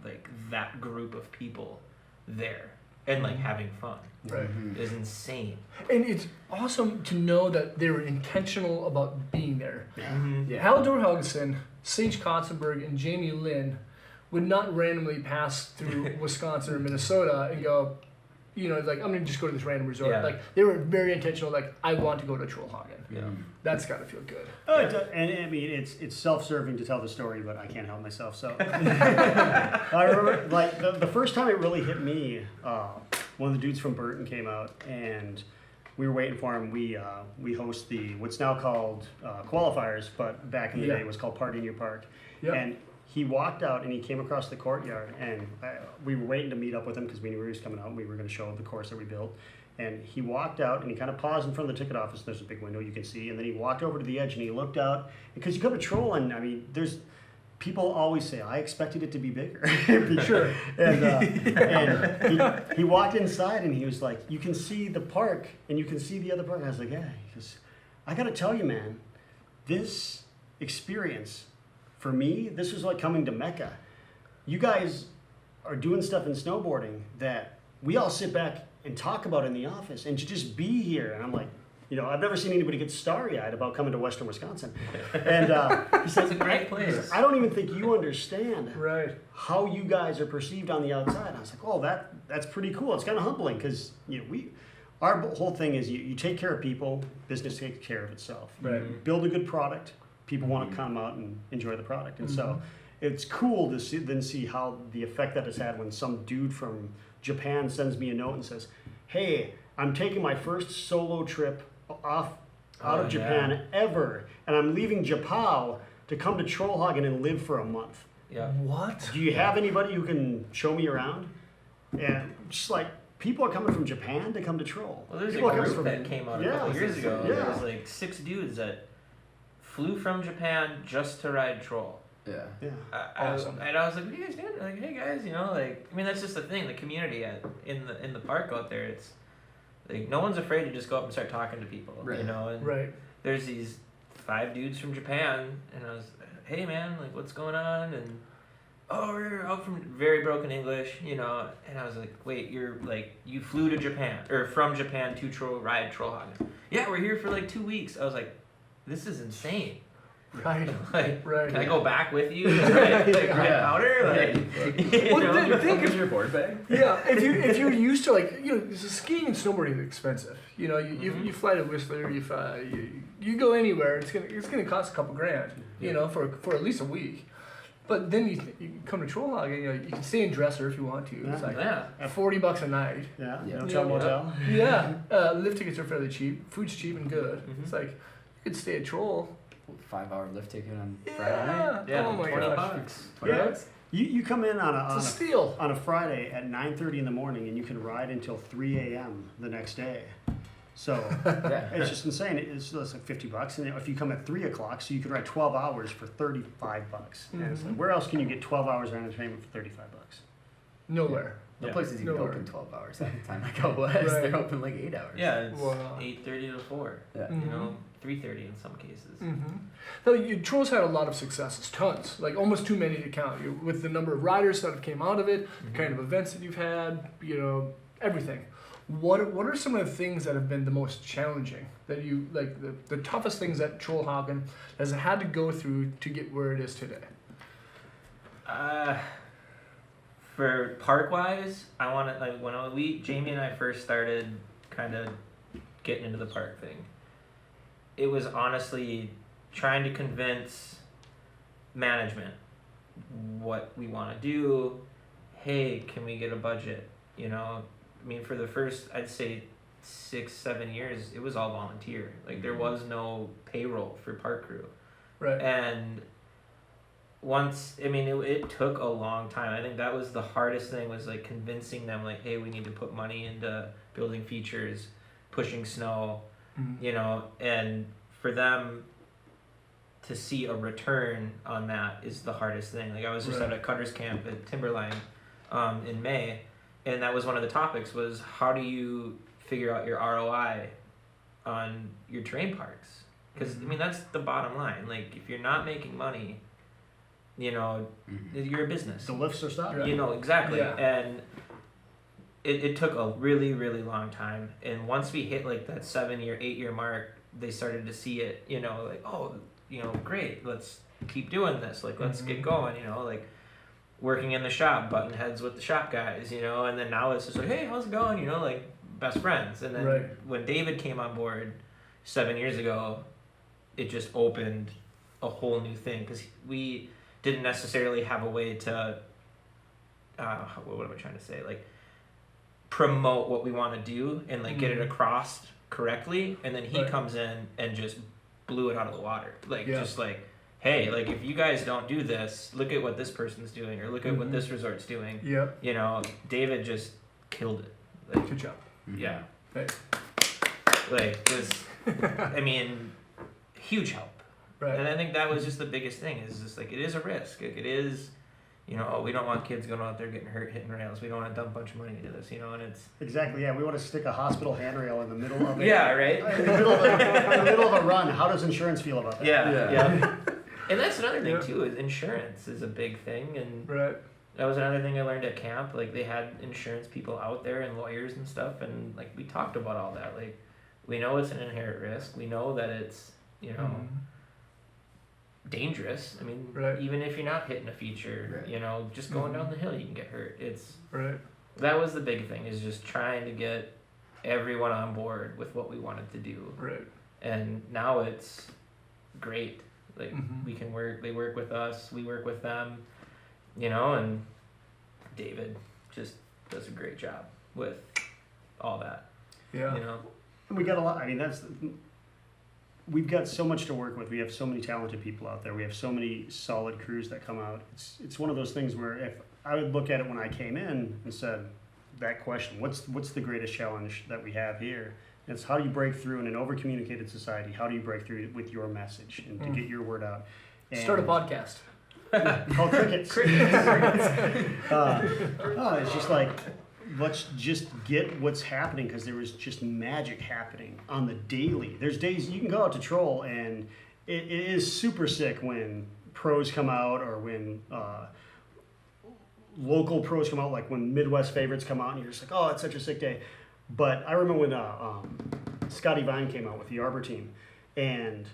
like that group of people there and like having fun. Right. It is insane. And it's awesome to know that they were intentional about being there. Yeah. Haldor Helgeson, Sage Kotzenberg, and Jamie Lynn would not randomly pass through Wisconsin or Minnesota and go, you know, like, I'm going to just go to this random resort. Yeah. Like, they were very intentional, like, I want to go to Trollhaugen. Yeah. That's got to feel good. Oh, and I mean, it's self-serving to tell the story, but I can't help myself. So I remember, like, the first time it really hit me, one of the dudes from Burton came out, and we were waiting for him. We host the what's now called qualifiers, but back in the day it was called Party in Your Park. Yeah. And he walked out and he came across the courtyard, and we were waiting to meet up with him because we knew he was coming out and we were going to show the course that we built. And he walked out and he kind of paused in front of the ticket office. There's a big window you can see. And then he walked over to the edge and he looked out. Because you come to Troll, and I mean, there's people always say, I expected it to be bigger. Sure. And he walked inside and he was like, you can see the park and you can see the other park. And I was like, yeah. He goes, I got to tell you, man, this experience, for me, this was like coming to Mecca. You guys are doing stuff in snowboarding that we all sit back and talk about in the office, and to just be here. And I'm like, you know, I've never seen anybody get starry-eyed about coming to Western Wisconsin. And he said, It's a great place. I don't even think you understand Right. how you guys are perceived on the outside. I was like, oh, that's pretty cool. It's kind of humbling because, you know, our whole thing is you take care of people, business takes care of itself. Right. You build a good product, people want to come out and enjoy the product. And so it's cool to see how the effect that has had when some dude from Japan sends me a note and says, hey, I'm taking my first solo trip out of Japan ever, and I'm leaving Japao to come to Trollhaugen and live for a month. Yeah. What? Do you have anybody who can show me around? And just like, people are coming from Japan to come to Troll. Well, there's People a are coming group that came out a couple years ago. Yeah. There was like 6 dudes that flew from Japan just to ride Troll. Yeah. Yeah. Awesome. And I was like, what are you guys doing? Like, hey guys, you know, like, I mean, that's just the thing, the community in the park out there, it's like, no one's afraid to just go up and start talking to people, Right. you know, and Right. there's these 5 dudes from Japan, and I was, hey man, like, what's going on? And, oh, we're out from very broken English, you know, and I was like, wait, you're like, you flew to Japan, or from Japan to ride Trollhaugen. Yeah, we're here for like 2 weeks. I was like, this is insane. Right. Like, Right. can I go back with you? Like, ride powder? Like, you Well, know? think of your board bag. Yeah, if you're used to, like, you know, skiing and snowboarding is expensive. You know, you fly to Whistler, you go anywhere, it's gonna cost a couple grand. You know, for at least a week. But then you come to Trollhaugen, you know, you can stay in Dresser if you want to. It's like Yeah. $40 a night. Yeah. Yeah. Hotel, motel. Yeah, lift tickets are fairly cheap. Food's cheap and good. It's like you could stay at Troll. 5-hour lift ticket on Friday night. Yeah. Yeah, Oh my 20 gosh. bucks. Yeah. You come in on It's a a steal. on a Friday at 9:30 in the morning, and you can ride until 3 a.m. the next day. So Yeah. it's just insane. It's like $50, and if you come at 3 o'clock, so you can ride 12 hours for $35. And it's like, where else can you get 12 hours of entertainment for $35? Nowhere. The Yeah. place is even No open worry. 12 hours at the time I go west. Right. They're open like 8 hours. Yeah, it's Wow. 8:30 to 4. Yeah. You know, 3:30 in some cases. Now, Trolls had a lot of successes, tons, like almost too many to count. With the number of riders that have came out of it, the kind of events that you've had, everything. What are some of the things that have been the most challenging that you like the toughest things that Trollhaugen has had to go through to get where it is today? For park wise, I want to like when Jamie and I first started kind of getting into the park thing. It was honestly trying to convince management what we want to do. Hey, can we get a budget? I mean, for the first, I'd say 6-7 years, it was all volunteer. Like there was no payroll for park crew. Right. And once, I mean, it took a long time. I think that was the hardest thing, was like convincing them like, hey, we need to put money into building features, pushing snow, and for them to see a return on that is the hardest thing. Like I was just Right. at a Cutter's Camp at Timberline in May, and that was one of the topics, was how do you figure out your ROI on your terrain parks? Because I mean, that's the bottom line. Like if you're not making money, you're a business. The lifts are stopped. Exactly. Yeah. And it took a really, really long time. And once we hit like that 8-year mark, they started to see it, like, oh, great, let's keep doing this. Like, let's get going, like working in the shop, button heads with the shop guys, and then now it's just like, hey, how's it going? Like best friends. And then Right. when David came on board 7 years ago, it just opened a whole new thing, because we didn't necessarily have a way to what am I trying to say, like promote what we want to do and like get it across correctly, and then he Right. comes in and just blew it out of the water, like Yeah. just like, hey, like if you guys don't do this, look at what this person's doing, or look at what this resort's doing. Yep. David just killed it. Like, Good job. yeah, Right. like it was I mean, huge help. Right. And I think that was just the biggest thing, is just like, it is a risk. Like it is, we don't want kids going out there getting hurt, hitting rails. We don't want to dump a bunch of money into this, and it's... Exactly, yeah. We want to stick a hospital handrail in the middle of it. Yeah, right? In the middle of a run. How does insurance feel about that? Yeah. And that's another thing Yeah. too, is insurance is a big thing. And Right. that was another thing I learned at camp. Like they had insurance people out there and lawyers and stuff. And like we talked about all that. Like we know it's an inherent risk. We know that it's, dangerous. I mean, Right. even if you're not hitting a feature, Right. just going down the hill, you can get hurt. Right. That was the big thing, is just trying to get everyone on board with what we wanted to do. Right. And now it's great. Like Mhm. we can work, they work with us, we work with them, and David just does a great job with all that. Yeah. We got a lot. I mean, we've got so much to work with. We have so many talented people out there. We have so many solid crews that come out. It's one of those things where if I would look at it when I came in and said that question, what's the greatest challenge that we have here? It's how do you break through in an over-communicated society? How do you break through with your message and to get your word out? And Start a podcast. called Crickets. It's just like, let's just get what's happening, because there was just magic happening on the daily. There's days you can go out to troll and it is super sick when pros come out, or when local pros come out, like when Midwest favorites come out, and you're just like, oh, it's such a sick day. But I remember when Scotty Vine came out with the Arbor team, and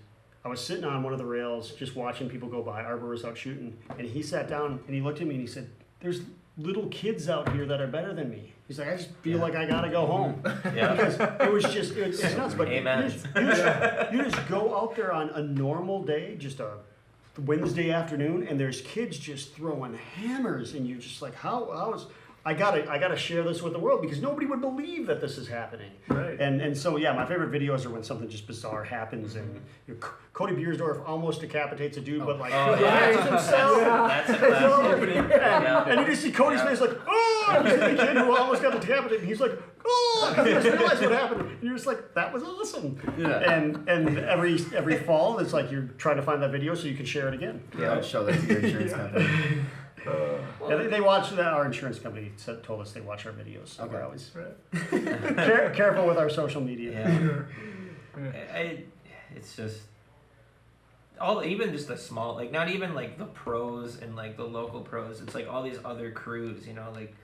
I was sitting on one of the rails just watching people go by. Arbor was out shooting, and he sat down and he looked at me and he said, there's little kids out here that are better than me. He's like, I just feel like I gotta go home. Yeah. Because it was just, it's nuts. But Amen. you just go out there on a normal day, just a Wednesday afternoon, and there's kids just throwing hammers, and you're just like, how is... I gotta share this with the world, because nobody would believe that this is happening. Right. And so yeah, my favorite videos are when something just bizarre happens, and Cody Biersdorf almost decapitates a dude, but like yeah. grabs himself. That's a classic. Yeah. And you just see Cody's face like, oh! And you see the kid who almost got decapitated, and he's like, oh! And you just realize what happened. And you're just like, that was awesome. Yeah. And every fall, it's like you're trying to find that video so you can share it again. Yeah, I'd show that to your insurance company. Yeah, they watch that. Our insurance company told us they watch our videos, so Okay. we're always Right. careful with our social media. Yeah. It's just even just the small, like not even like the pros and like the local pros. It's like all these other crews, you know, like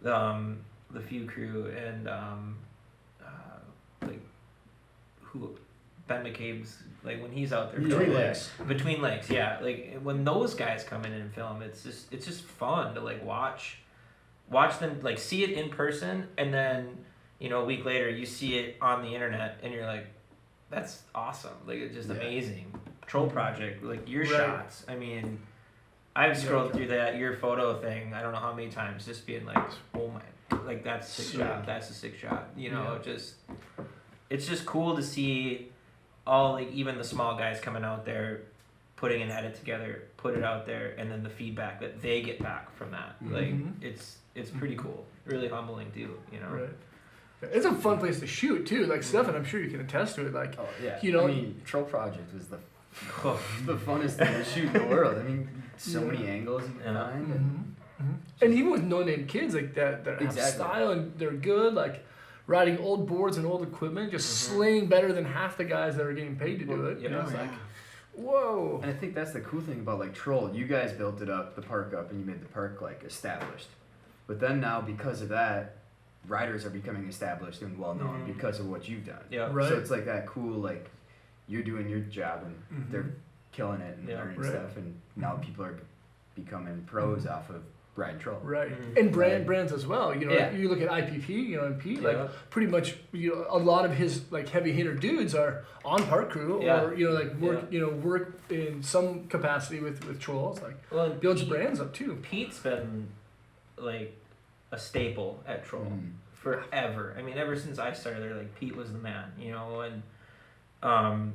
the Few crew and like who Ben McCabe's, like when he's out there between legs, yeah, like when those guys come in and film, it's just fun to like watch them, like see it in person, and then you know a week later you see it on the internet and you're like, that's awesome, like it's just amazing. Troll project, like your shots, I mean, I've scrolled through your photo thing I don't know how many times, just being like, oh my, like that's a sick shot, that's a sick shot, you know. It's just cool to see all, like even the small guys coming out there, putting an edit together, put it out there, and then the feedback that they get back from that. Like it's pretty cool, really humbling too, you know. Right. It's a fun place to shoot too. Like Stephan, I'm sure you can attest to it. Like, you know, I mean, Troll Project was the funnest thing to shoot in the world. I mean, so many angles you can find. And even with no-name kids like that have style and they're good, like riding old boards and old equipment, just slaying better than half the guys that are getting paid to do it. You know, it's like, whoa. And I think that's the cool thing about like Troll. You guys built it up, the park up, and you made the park like established. But then now, because of that, riders are becoming established and well known because of what you've done. Yeah. Right. So it's like that cool, like you're doing your job and they're killing it and learning stuff, and now people are becoming pros off of riding Troll. Right. And brands as well. You know, you look at IPP, you know, and Pete, like pretty much, you know, a lot of his like heavy hitter dudes are on park crew or you know like work in some capacity with Trolls. Like builds brands up too. Pete's been like a staple at Troll forever. I mean, ever since I started there, like Pete was the man, you know, and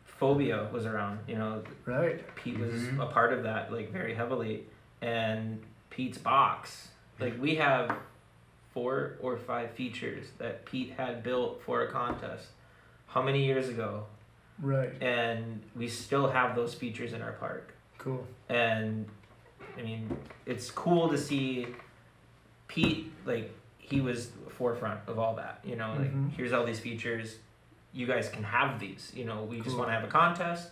Phobia was around, you know. Right. Pete was a part of that, like very heavily. And Pete's box, like we have 4 or 5 features that Pete had built for a contest. How many years ago? Right. And we still have those features in our park. Cool. And I mean, it's cool to see Pete, like he was forefront of all that, you know, like here's all these features, you guys can have these, you know, we just want to have a contest,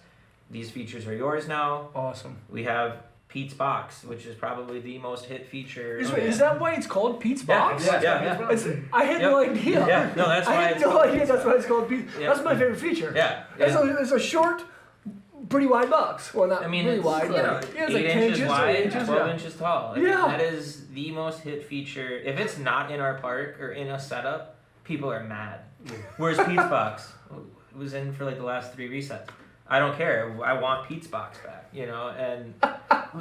these features are yours now. Awesome. We have Pete's box, which is probably the most hit feature. Is that why it's called Pete's box? Yeah. I had no idea. Yeah, no, that's why I had no idea that's why it's called Pete's. That's my favorite feature. Yeah. It's a short, pretty wide box. Well, not really wide, but it's 8 like 10 inches wide, 8 inches, 12 inches tall. I mean, Yeah. that is the most hit feature. If it's not in our park or in a setup, people are mad. Where's Pete's box? It was in for like the last 3 resets. I don't care. I want Pete's box back, you know, and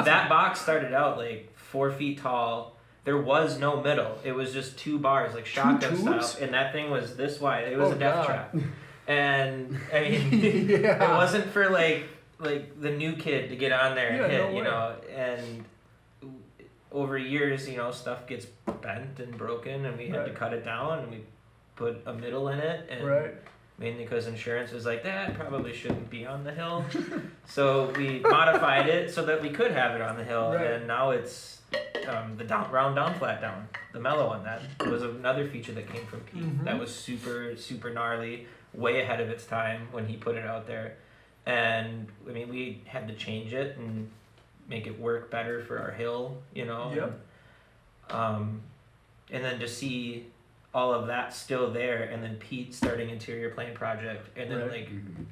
that box started out like 4 feet tall. There was no middle. It was just 2 bars, like shotgun style, and that thing was this wide. It was a death trap. And I mean, it wasn't for like the new kid to get on there and hit, you know, and over years, you know, stuff gets bent and broken, and we had to cut it down, and we put a middle in it, and mainly because insurance was like, that probably shouldn't be on the hill. So we modified it so that we could have it on the hill, and now it's the round down, flat down, the mellow one. That was another feature that came from Pete. That was super, super gnarly, way ahead of its time when he put it out there. And I mean, we had to change it and make it work better for our hill, you know. And then to see all of that still there, and then Pete starting interior plane project, and then like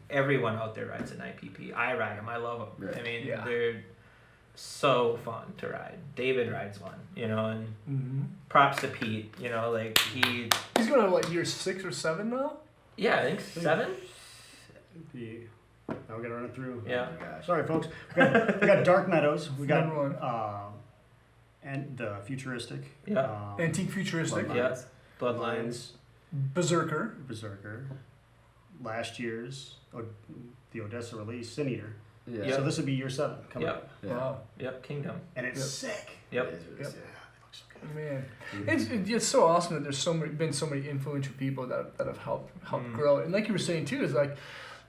everyone out there rides an IPP. I ride them. I love them. I mean, they're so fun to ride. David rides one, you know, and props to Pete. You know, like he's going on what, year 6 or 7 now? Yeah, I think 7. Now we gotta run it through. Yeah. Oh my gosh. Sorry, folks. We got Dark Meadows. We got and the futuristic. Yeah. Antique futuristic. Bloodlines. Berserker. Last year's the Odessa release, Sin Eater. Yeah. So this would be year 7 coming up. Wow. Yep. Kingdom. And it's sick. Yep. It is really sick. Man, it's so awesome that there's been so many influential people that have helped grow it. And like you were saying too, is like,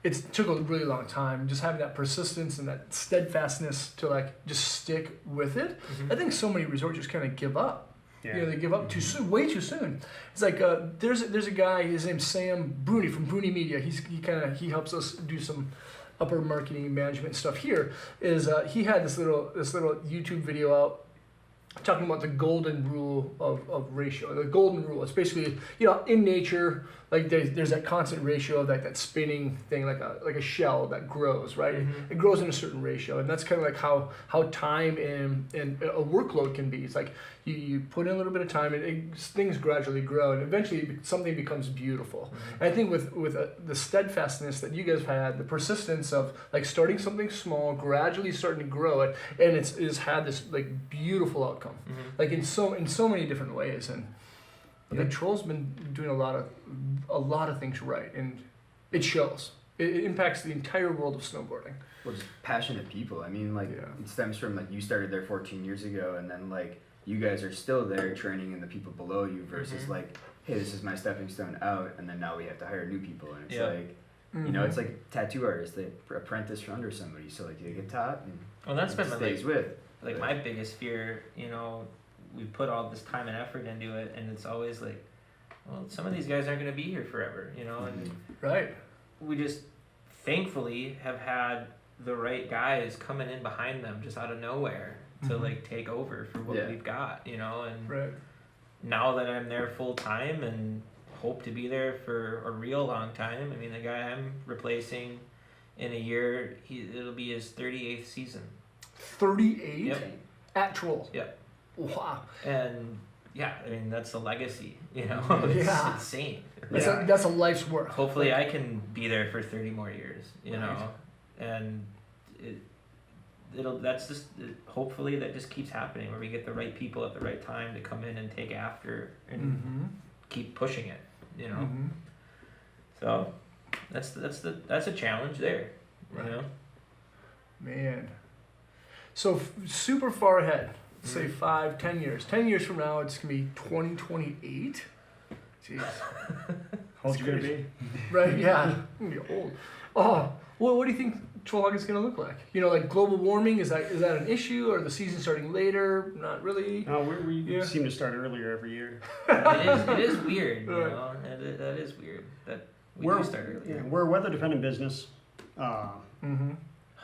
it took a really long time. Just having that persistence and that steadfastness to like just stick with it. I think so many resorts just kind of give up. Yeah. You know, they give up too soon, way too soon. It's like there's a guy. His name's Sam Bruni from Bruni Media. He helps us do some upper marketing and management stuff. Here is he had this little YouTube video out talking about the golden rule of ratio. The golden rule. It's basically, you know, in nature, like there's that constant ratio of that spinning thing, like a shell that grows, right? It grows in a certain ratio, and that's kind of like how time and a workload can be. It's like you put in a little bit of time, and things gradually grow, and eventually something becomes beautiful. And I think with the steadfastness that you guys have had, the persistence of like starting something small, gradually starting to grow it, and it's had this like beautiful outcome, like in so many different ways. And the Troll's been doing a lot of things right, and it shows. It impacts the entire world of snowboarding. Well, just passionate people. I mean, like it stems from like you started there 14 years ago, and then like you guys are still there training in the people below you versus like, hey, this is my stepping stone out, and then now we have to hire new people, and it's like, you know, it's like tattoo artists. They apprentice under somebody, so like they get taught, and well, that's been stays with. Like my biggest fear, you know, we put all this time and effort into it, and it's always like, well, some of these guys aren't going to be here forever, you know, and right. We just thankfully have had the right guys coming in behind them just out of nowhere to like take over for what we've got, you know, and now that I'm there full time and hope to be there for a real long time. I mean, the guy I'm replacing in a year, it'll be his 38th season. 38 at Troll. Yep. Wow. And yeah, I mean that's a legacy, you know. It's insane. That's a life's work. Hopefully I can be there for 30 more years, you know. And hopefully that just keeps happening where we get the right people at the right time to come in and take after and keep pushing it, you know. So that's a challenge there, you know. Man. So super far ahead. Say 5-10 years. 10 years from now, it's gonna be 2028. Jeez. How old you gonna be? Right? Yeah. I'm gonna be old. Oh, well, what do you think Trollhaugen is gonna look like? You know, like global warming. Is that an issue? Or the season starting later? Not really. No, we seem to start earlier every year. It is weird. You know, that is weird. That we do start earlier. Yeah, we're a weather dependent business. 100%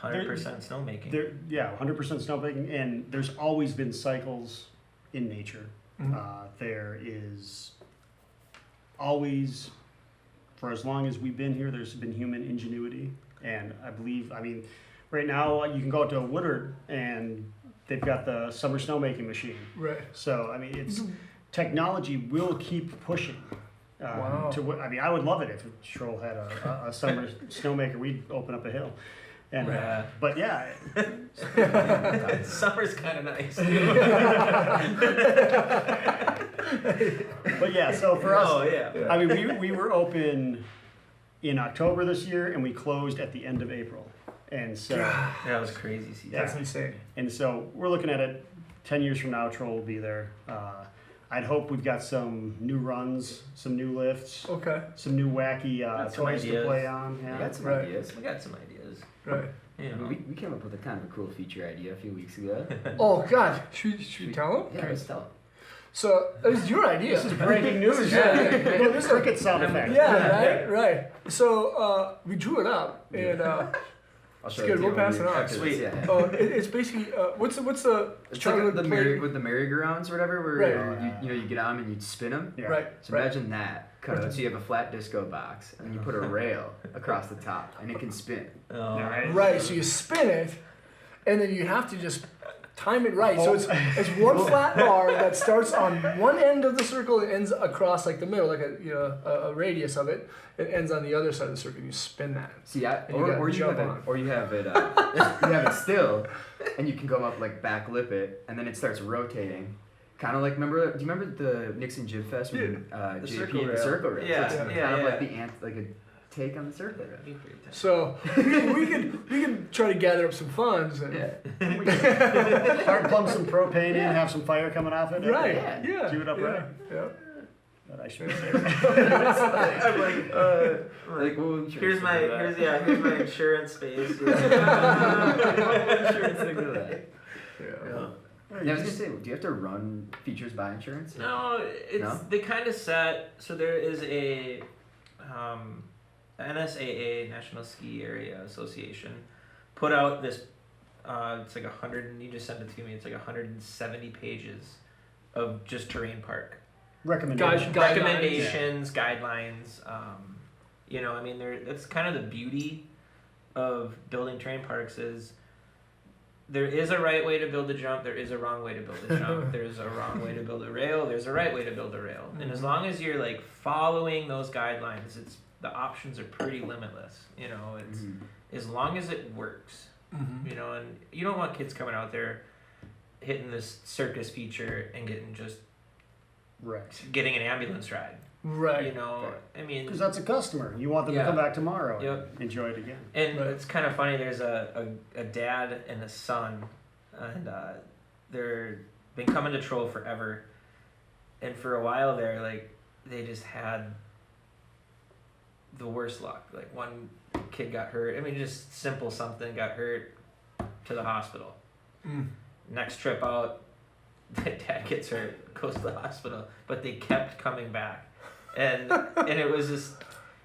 snowmaking. 100% snowmaking, and there's always been cycles in nature. There is always, for as long as we've been here, there's been human ingenuity, and I mean, right now you can go out to Woodard and they've got the summer snowmaking machine. Right. So I mean, technology will keep pushing. Wow. I mean, I would love it if Troll had a summer snowmaker. We'd open up a hill. And, but yeah, summer's kind of nice. But yeah, so for us, I mean, we were open in October this year, and we closed at the end of April, and so that was crazy season. That's insane. And so we're looking at it. 10 years from now, Troll will be there. I'd hope we've got some new runs, some new lifts, some new wacky toys to play on. Yeah. We got some ideas. We got some ideas. Right. You know. We came up with a kind of a cool feature idea a few weeks ago. Oh God, should we tell him? Yeah, let's tell him. So it was your idea. This is breaking news. This cricket sound effect. Yeah, right. So we drew it up, and it's good. We'll pass it on. Sweet. It's basically what's the it's childhood like with the merry-go-rounds or whatever, where you get on and you spin them. Yeah. Right. So imagine that. So you have a flat disco box, and you put a rail across the top, and it can spin. Right. So you spin it, and then you have to just time it right. So it's one flat bar that starts on one end of the circle and ends across like the middle, like a radius of it. It ends on the other side of the circle. And you spin that. See, or you have it still, and you can go up like back lip it, and then it starts rotating. Kind of like, do you remember the Nixon Jib Fest when JP and the circle rail? Yeah, so it's kind of like like a take on the circle rail. So we could try to gather up some funds and Hard plumb some propane in, have some fire coming off it. Right. Yeah. Do it up right. Yeah. but I shouldn't say that. I'm like, Like, well, here's my insurance space. insurance thing to that. Yeah. Yeah, I was gonna say, do you have to run features by insurance? No, it's No? they kind of set. So there is a NSAA, National Ski Area Association, put out this. It's like 100. You just sent it to me. It's like 170 pages of just terrain park Recommendations. recommendations, guidelines. You know, I mean, that's kind of the beauty of building terrain parks is. There is a right way to build a jump. There is a wrong way to build a jump. There's a wrong way to build a rail. There's a right way to build a rail. And as long as you're like following those guidelines, the options are pretty limitless. You know, it's as long as it works. You know, and you don't want kids coming out there hitting this circus feature and getting an ambulance ride. Right. You know, I mean, Because that's a customer. You want them to come back tomorrow and Yep. enjoy it again. and Right. it's kind of funny. There's a dad and a son, and they're been coming to Troll forever, and for a while there, like they just had the worst luck. Like one kid got hurt. I mean, just simple something got hurt to the hospital. Next trip out, the dad gets hurt, goes to the hospital, but they kept coming back, and it was just.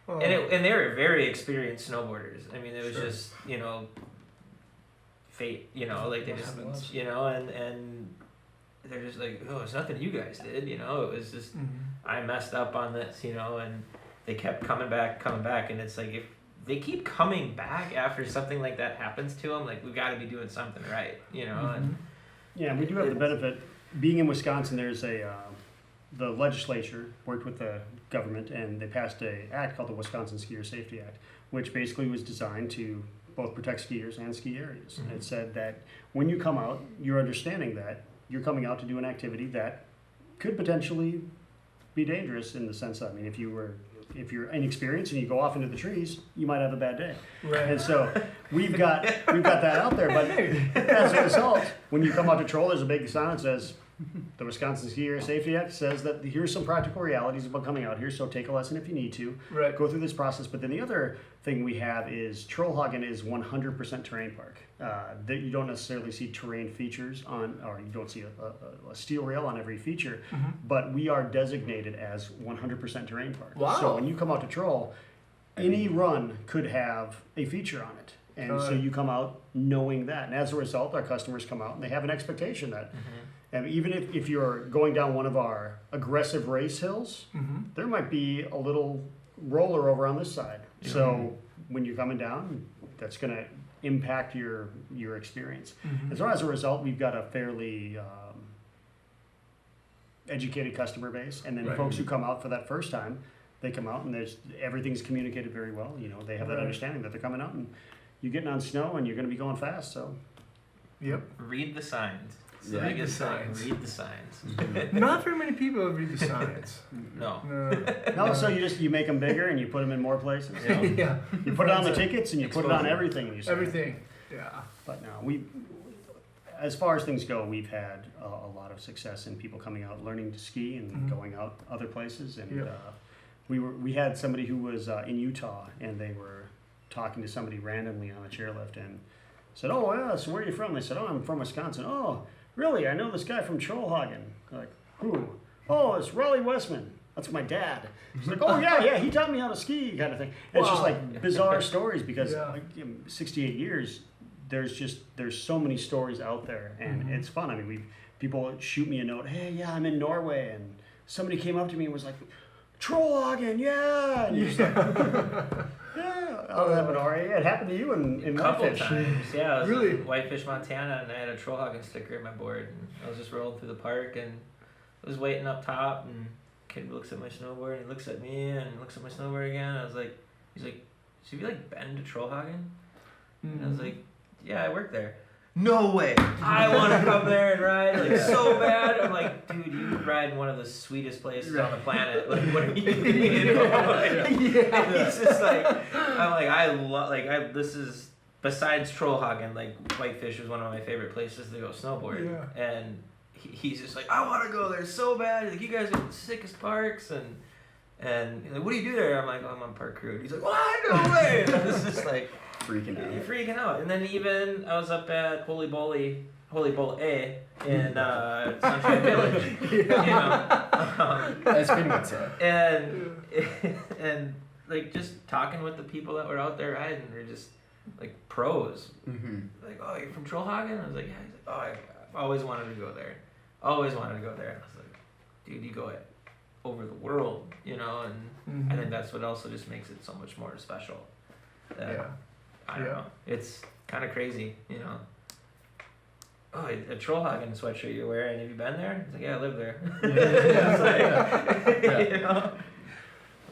Oh. And they were very experienced snowboarders. I mean, it was just, you know, fate, you know, like they just, you know, and they're just like, oh, it's nothing you guys did, you know, it was just, I messed up on this, you know, and they kept coming back, and it's like, if they keep coming back after something like that happens to them, like, we've got to be doing something right, you know, and Yeah, we do have the benefit, being in Wisconsin, there's the legislature worked with the government and they passed an act called the Wisconsin Skier Safety Act, which basically was designed to both protect skiers and ski areas. It said that when you come out, you're understanding that you're coming out to do an activity that could potentially be dangerous in the sense that, I mean, if you're inexperienced and you go off into the trees, you might have a bad day. Right. And so we've got that out there, but as a result, when you come out to Troll, there's a big sign that says, the Wisconsin Skier Safety Act says that here's some practical realities about coming out here, so take a lesson if you need to. Right. Go through this process. But then the other thing we have is Trollhaugen is 100% terrain park. That you don't necessarily see terrain features on, or you don't see a steel rail on every feature, but we are designated as 100% terrain park. Wow. So when you come out to Troll, any run could have a feature on it. And so you come out knowing that. And as a result, our customers come out and they have an expectation that and even if you're going down one of our aggressive race hills, there might be a little roller over on this side. So when you're coming down, that's going to impact your experience. And so as a result, we've got a fairly educated customer base. And then folks who come out for that first time, they come out and everything's communicated very well. You know, they have that understanding that they're coming out and you're getting on snow and you're going to be going fast. So Yep. read the signs. Yeah. Read Read the the signs. signs. Read the signs. Not very many people read the signs. No. no, so you make them bigger and you put them in more places. You know? Yeah. You put it on the tickets and you put it on everything. And you say, Everything. Yeah. But no, as far as things go, we've had a lot of success in people coming out, learning to ski and going out other places. And we had somebody who was in Utah and they were talking to somebody randomly on a chairlift and said, "Oh yeah, so where are you from?" They said, "Oh, I'm from Wisconsin." "Oh, really? I know this guy from Trollhaugen." Like, who? "Oh, it's Raleigh Westman. That's my dad." He's like, "Oh yeah, he taught me how to ski," kind of thing. And it's just like bizarre stories because like, 68 years, there's so many stories out there, and it's fun. I mean, people shoot me a note, "Hey, yeah, I'm in Norway," and somebody came up to me and was like, "Trollhaugen, yeah," and you're just like, yeah, I'll have an RA. It happened to you in A couple Whitefish. times. Yeah, I was Really? in Whitefish, Montana, and I had a Trollhaugen sticker in my board. And I was just rolling through the park, and I was waiting up top, and kid looks at my snowboard, and he looks at me, and he looks at my snowboard again. I was like, he's like, "So have you like been to Trollhaugen?" And I was like, "Yeah, I work there." "No way! I want to come there and ride like so bad." I'm like, "Dude, you ride in one of the sweetest places on the planet. Like, what are you doing?" It's just like, I'm like, this is besides Trollhaugen, like Whitefish was one of my favorite places to go snowboard, and he's just like, I want to go there so bad. He's like, you guys are the sickest parks, and he's like, what do you do there? I'm like, oh, I'm on park crew. And he's like, what? No way. And I was just like, Freaking freaking out. And then even I was up at Holy Bowl A in Sunshine Village. You know, That's pretty much it. and like just talking with the people that were out there riding, they're just like pros. Mm-hmm. Like, oh, you're from Trollhaugen? I was like, yeah. He's like, oh, I've always wanted to go there. Always wanted to go there. And I was like, dude, you go over the world, you know, and I think that's what also just makes it so much more special. That, I don't know. It's kind of crazy, you know. Oh, a Trollhaugen sweatshirt you're wearing. Have you been there? It's like, yeah, I live there. It's like, you know.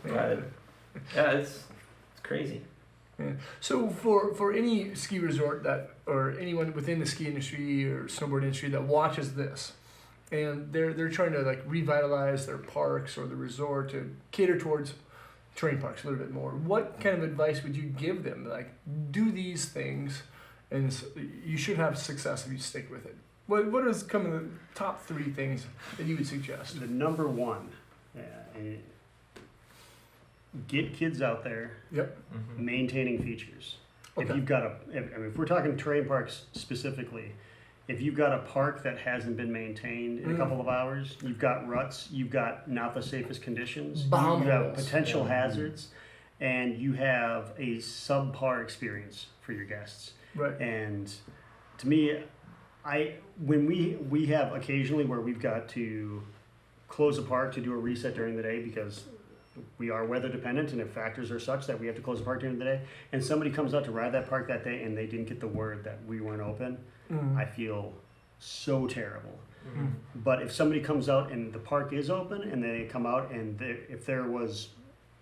But, yeah, it's crazy. Yeah. So for any ski resort that, or anyone within the ski industry or snowboard industry that watches this, and they're trying to like revitalize their parks or the resort to cater towards terrain parks a little bit more, what kind of advice would you give them? Like, do these things, and you should have success if you stick with it. What is kind of the top 3 things that you would suggest? The number one, get kids out there. Yep. Mm-hmm. Maintaining features. Okay. If you've got if we're talking terrain parks specifically, if you've got a park that hasn't been maintained in a couple of hours, you've got ruts, you've got not the safest conditions, you have potential hazards, and you have a subpar experience for your guests. Right. And to me, when we have occasionally where we've got to close a park to do a reset during the day because we are weather dependent, and if factors are such that we have to close the park during the day, and somebody comes out to ride that park that day and they didn't get the word that we weren't open, I feel so terrible. Mm-hmm. But if somebody comes out and the park is open and they come out and if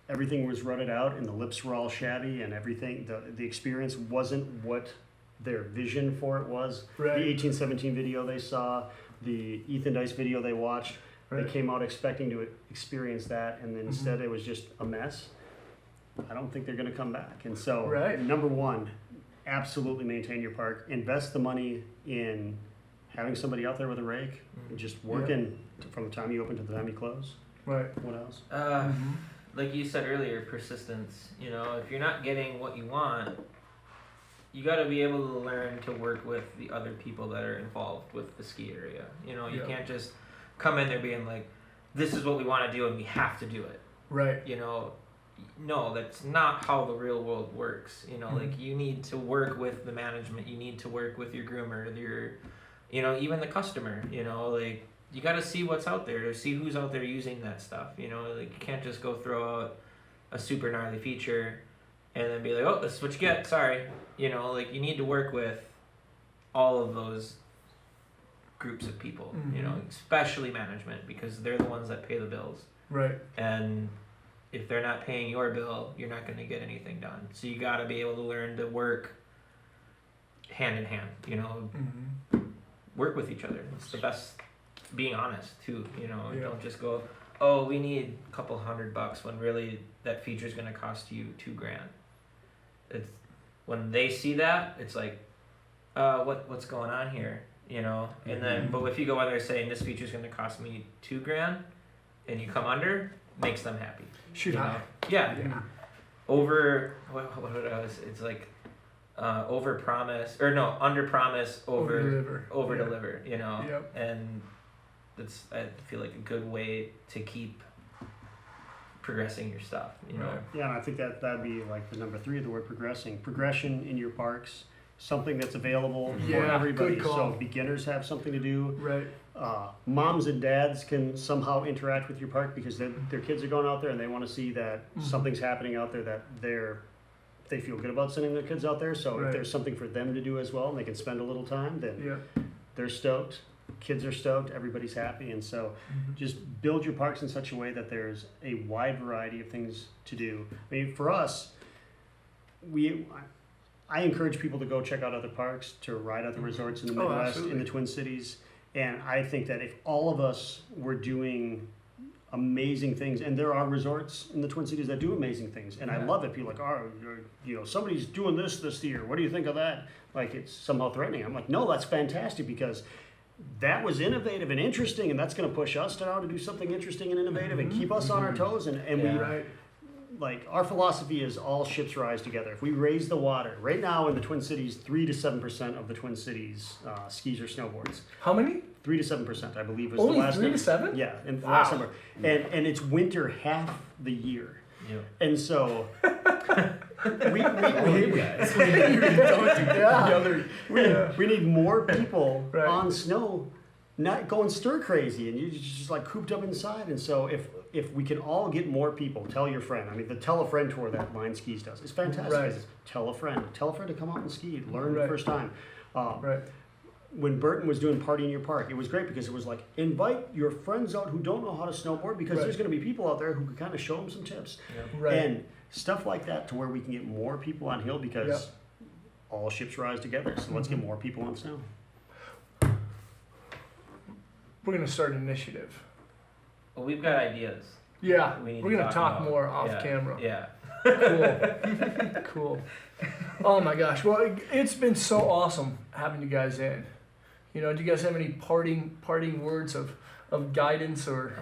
everything was rutted out and the lips were all shabby and everything, the experience wasn't what their vision for it was. Right. The 1817 video they saw, the Ethan Dice video they watched, Right. they came out expecting to experience that, and then instead it was just a mess. I don't think they're going to come back. And so, number one, absolutely maintain your park. Invest the money in having somebody out there with a rake, and just working from the time you open to the time you close. Right. What else? Like you said earlier, persistence. You know, if you're not getting what you want, you got to be able to learn to work with the other people that are involved with the ski area. You know, you can't just come in there being like, this is what we want to do and we have to do it. Right. You know, no, that's not how the real world works. You know, like you need to work with the management, you need to work with your groomer, even the customer, you know, like you got to see what's out there, to see who's out there using that stuff. You know, like you can't just go throw out a super gnarly feature and then be like, oh, this is what you get, sorry. You know, like you need to work with all of those groups of people, you know, especially management, because they're the ones that pay the bills. Right. And if they're not paying your bill, you're not going to get anything done. So you got to be able to learn to work hand in hand, you know, work with each other. It's the best, being honest too, you know, don't just go, oh, we need a couple $100 when really that feature is going to cost you $2,000. It's when they see that, it's like, what's going on here? You know, and then, but if you go in there saying this feature is going to cost me $2,000, and you come under, makes them happy. Shoot high. Yeah. Over what it was? It's like over promise or no, under promise, over deliver. You know, and that's, I feel like, a good way to keep progressing your stuff. You know. Yeah, and I think that'd be like the number 3 of the word progression in your parks. Something that's available for everybody. So beginners have something to do. Right. Moms and dads can somehow interact with your park because their kids are going out there and they want to see that something's happening out there that they feel good about sending their kids out there. So if there's something for them to do as well and they can spend a little time, then they're stoked. Kids are stoked. Everybody's happy. And so just build your parks in such a way that there's a wide variety of things to do. I mean, for us, I encourage people to go check out other parks, to ride other resorts in the Midwest, in the Twin Cities. And I think that if all of us were doing amazing things, and there are resorts in the Twin Cities that do amazing things, and I love it. People are like, oh, somebody's doing this year. What do you think of that? Like, it's somehow threatening. I'm like, no, that's fantastic, because that was innovative and interesting, and that's going to push us to now to do something interesting and innovative and keep us on our toes. And we, Right. like, our philosophy is all ships rise together. If we raise the water, right now in the Twin Cities, 3 to 7% of the Twin Cities skis or snowboards. How many? 3 to 7%, I believe, was Only the last 3 to number. 7? Yeah, in the Wow. last number. And it's winter half the year. Yeah. And so we guys. we need more people Right. on snow, not going stir crazy, and you're just like cooped up inside. And so if we can all get more people, tell your friend. I mean, the tell a friend tour that Line Skis does, it's fantastic. Right. Tell a friend to come out and ski, learn the Right. first time. Right. When Burton was doing Party in Your Park, it was great because it was like, invite your friends out who don't know how to snowboard, because Right. there's going to be people out there who can kind of show them some tips. Right. And stuff like that, to where we can get more people on hill, because all ships rise together. So let's get more people on snow. We're gonna start an initiative. Well, we've got ideas. Yeah, We need we're to gonna talk about. more off Yeah. camera. Yeah. Cool. Cool. Oh my gosh. Well, it's been so awesome having you guys in. You know, do you guys have any parting words of guidance or?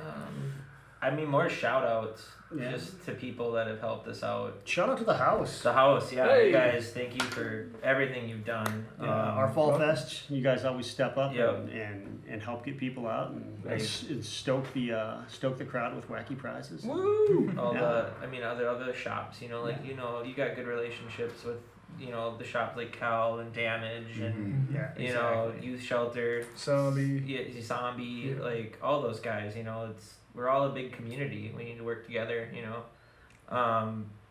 I mean, more shout outs Yeah. just to people that have helped us out. Shout out to the house. The house, yeah. Hey. You guys, thank you for everything you've done. Our fall well- fest, you guys always step up Yeah. and help get people out and, Right. and stoke the crowd with wacky prizes. Woo! all Yeah. other shops, you know, like, you know, you got good relationships with, you know, the shops like Cal and Damage and, Yeah. you know, Exactly. Youth Shelter, Zombie. yeah, Zombie, Yeah. like all those guys, you know, we're all a big community. We need to work together, you know.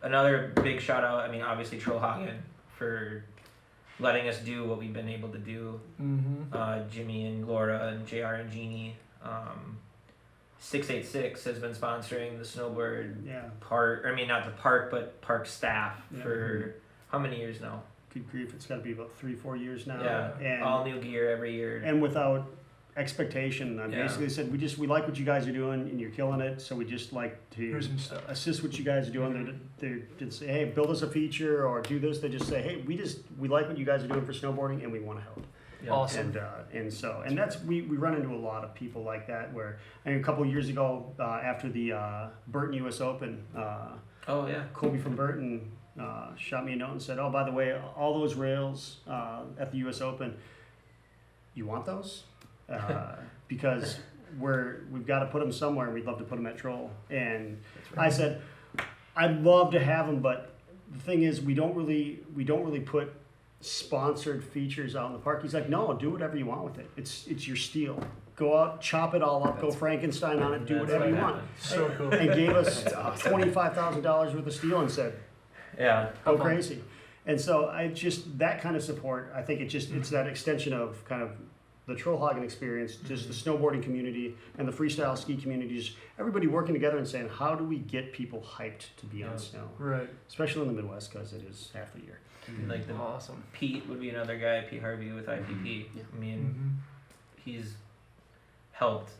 Another big shout out, I mean, obviously Trollhaugen for letting us do what we've been able to do. Mm-hmm. Jimmy and Laura and JR and Jeannie. 686 has been sponsoring the snowboard Yeah. park, I mean, not the park, but park staff Yeah. for how many years now? Good grief, it's got to be about 3-4 years now. Yeah, And all new gear every year. and without expectation. I Yeah. basically said we like what you guys are doing and you're killing it, so we just like to Here's some stuff. assist what you guys are doing. They didn't say, hey, build us a feature or do this. They just say, hey, we like what you guys are doing for snowboarding and we want to help. Yeah. Awesome. And so that's we run into a lot of people like that. Where I mean, a couple of years ago, after the Burton U.S. Open, Oh yeah. Colby from Burton shot me a note and said, "Oh, by the way, all those rails at the U.S. Open, you want those? Because we've got to put them somewhere. We'd love to put them at Troll." And I said, "I'd love to have them, but the thing is, we don't really put sponsored features out in the park." He's like, "No, do whatever you want with it. It's your steel. Go out, chop it all up, go Frankenstein on it, do That's whatever what you want." happened. So cool. And gave us That's awesome. $25,000 worth of steel and said, Yeah. "Go How crazy." And so I just that kind of support. I think it's that extension of kind of the Trollhaugen experience, just the snowboarding community and the freestyle ski communities, everybody working together and saying, how do we get people hyped to be Yeah. on snow, Right. especially in the Midwest because it is half the year. Like the Awesome. Pete would be another guy, Pete Harvey with IPP. Yeah. I mean, Mm-hmm. he's helped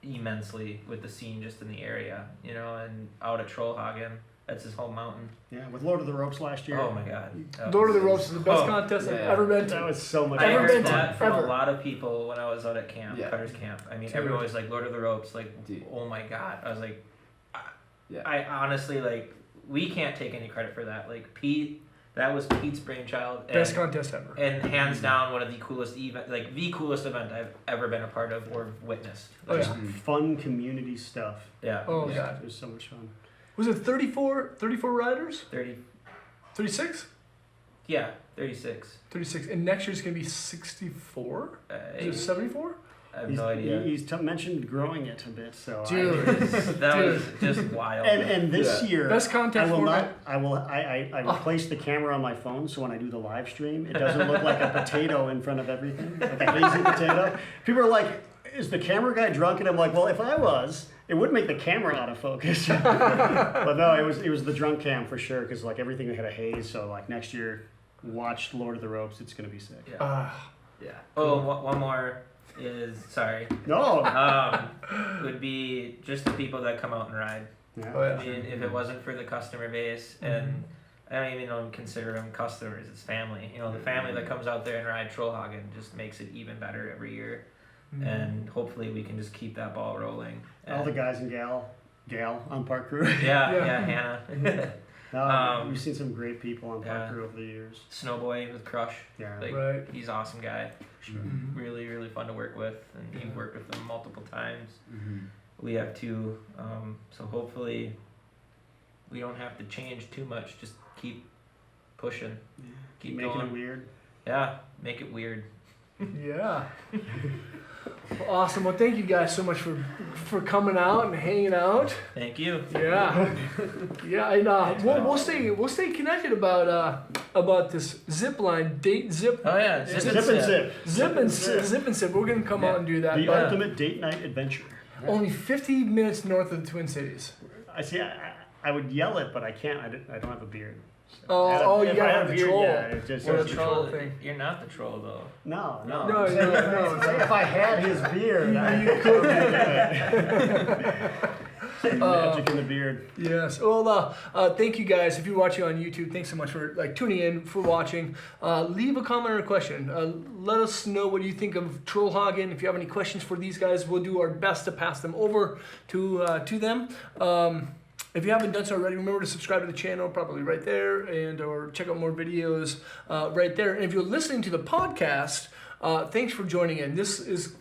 immensely with the scene just in the area, you know, and out at Trollhaugen, that's his home mountain. Yeah, with Lord of the Ropes last year. Oh my god. That Lord of the was- Ropes is the best Oh, contest I've yeah. ever been That to. was so much I Ever fun. been heard to, that from ever. a lot of people when I was out at camp, Yeah. Cutter's Camp. I mean, Dude. everyone was like, Lord of the Ropes, like, Dude. oh my god. I was like, Yeah. I honestly, like, we can't take any credit for that. Like, Pete, that was Pete's brainchild. Best contest ever. And hands down, one of the coolest the coolest event I've ever been a part of or witnessed. Oh, yeah. Fun community stuff. Yeah. Oh, Yeah, God. it was so much fun. Was it 34 riders? 30, 36? yeah, 36. 36. And next year's going to be 64? Is it 74? I have no idea. He's mentioned growing it a bit, so Dude. That was just wild. and this Yeah. year Best I contest will not. format? I replaced the camera on my phone, so when I do the live stream, it doesn't look like a potato in front of everything, like a hazy potato. People are like, "Is the camera guy drunk?" And I'm like, "Well, if I was, it would make the camera out of focus." But no, it was the drunk cam for sure, because like everything had a haze. So like next year, watch Lord of the Ropes. It's gonna be sick. Yeah. Yeah. Oh, one more is sorry. No. Would be just the people that come out and ride. Yeah. Oh, I yeah. mean, if it wasn't for the customer base, and I don't even consider them customers, it's family. You know, the family that comes out there and ride Trollhaugen just makes it even better every year. and hopefully we can just keep that ball rolling. All the guys and gal on park crew. Yeah, Hannah. No, we've seen some great people on park Yeah. crew over the years. Snowboy with Crush. Yeah. Like, Right. he's an awesome guy. Sure. Mhm. Really, really fun to work with, and you've worked with him multiple times. Mm-hmm. We have too, so hopefully we don't have to change too much. Just keep pushing, keep Making going. it weird. Yeah, make it weird. Yeah. Well, awesome. Well, thank you guys so much for coming out and hanging out. Thank you. Yeah. Yeah, and we'll stay connected about this zip line date zip. Oh yeah, Zip and zip. Zip and zip. We're gonna come out and do that. The but ultimate date night adventure. only 50 minutes north of the Twin Cities. I see. I would yell it, but I can't. I don't have a beard. Oh, you If I gotta had have a the beard, troll. yeah, it just Or You're the the troll troll. thing. You're not the troll though. No. No, Say if I had his beard, You could. magic in the beard. Yes. Well, thank you guys. If you're watching on YouTube, thanks so much for tuning in, for watching. Leave a comment or a question. Let us know what you think of Trollhaugen. If you have any questions for these guys, we'll do our best to pass them over to them. If you haven't done so already, remember to subscribe to the channel, probably right there, and or check out more videos right there. And if you're listening to the podcast, thanks for joining in. This is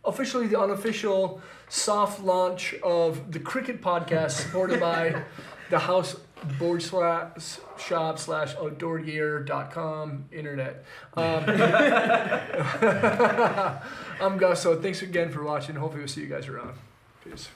officially the unofficial soft launch of the Cricket Podcast, supported by the House Board Shop / outdoorgear.com internet. I'm Gus, so thanks again for watching. Hopefully we'll see you guys around. Peace.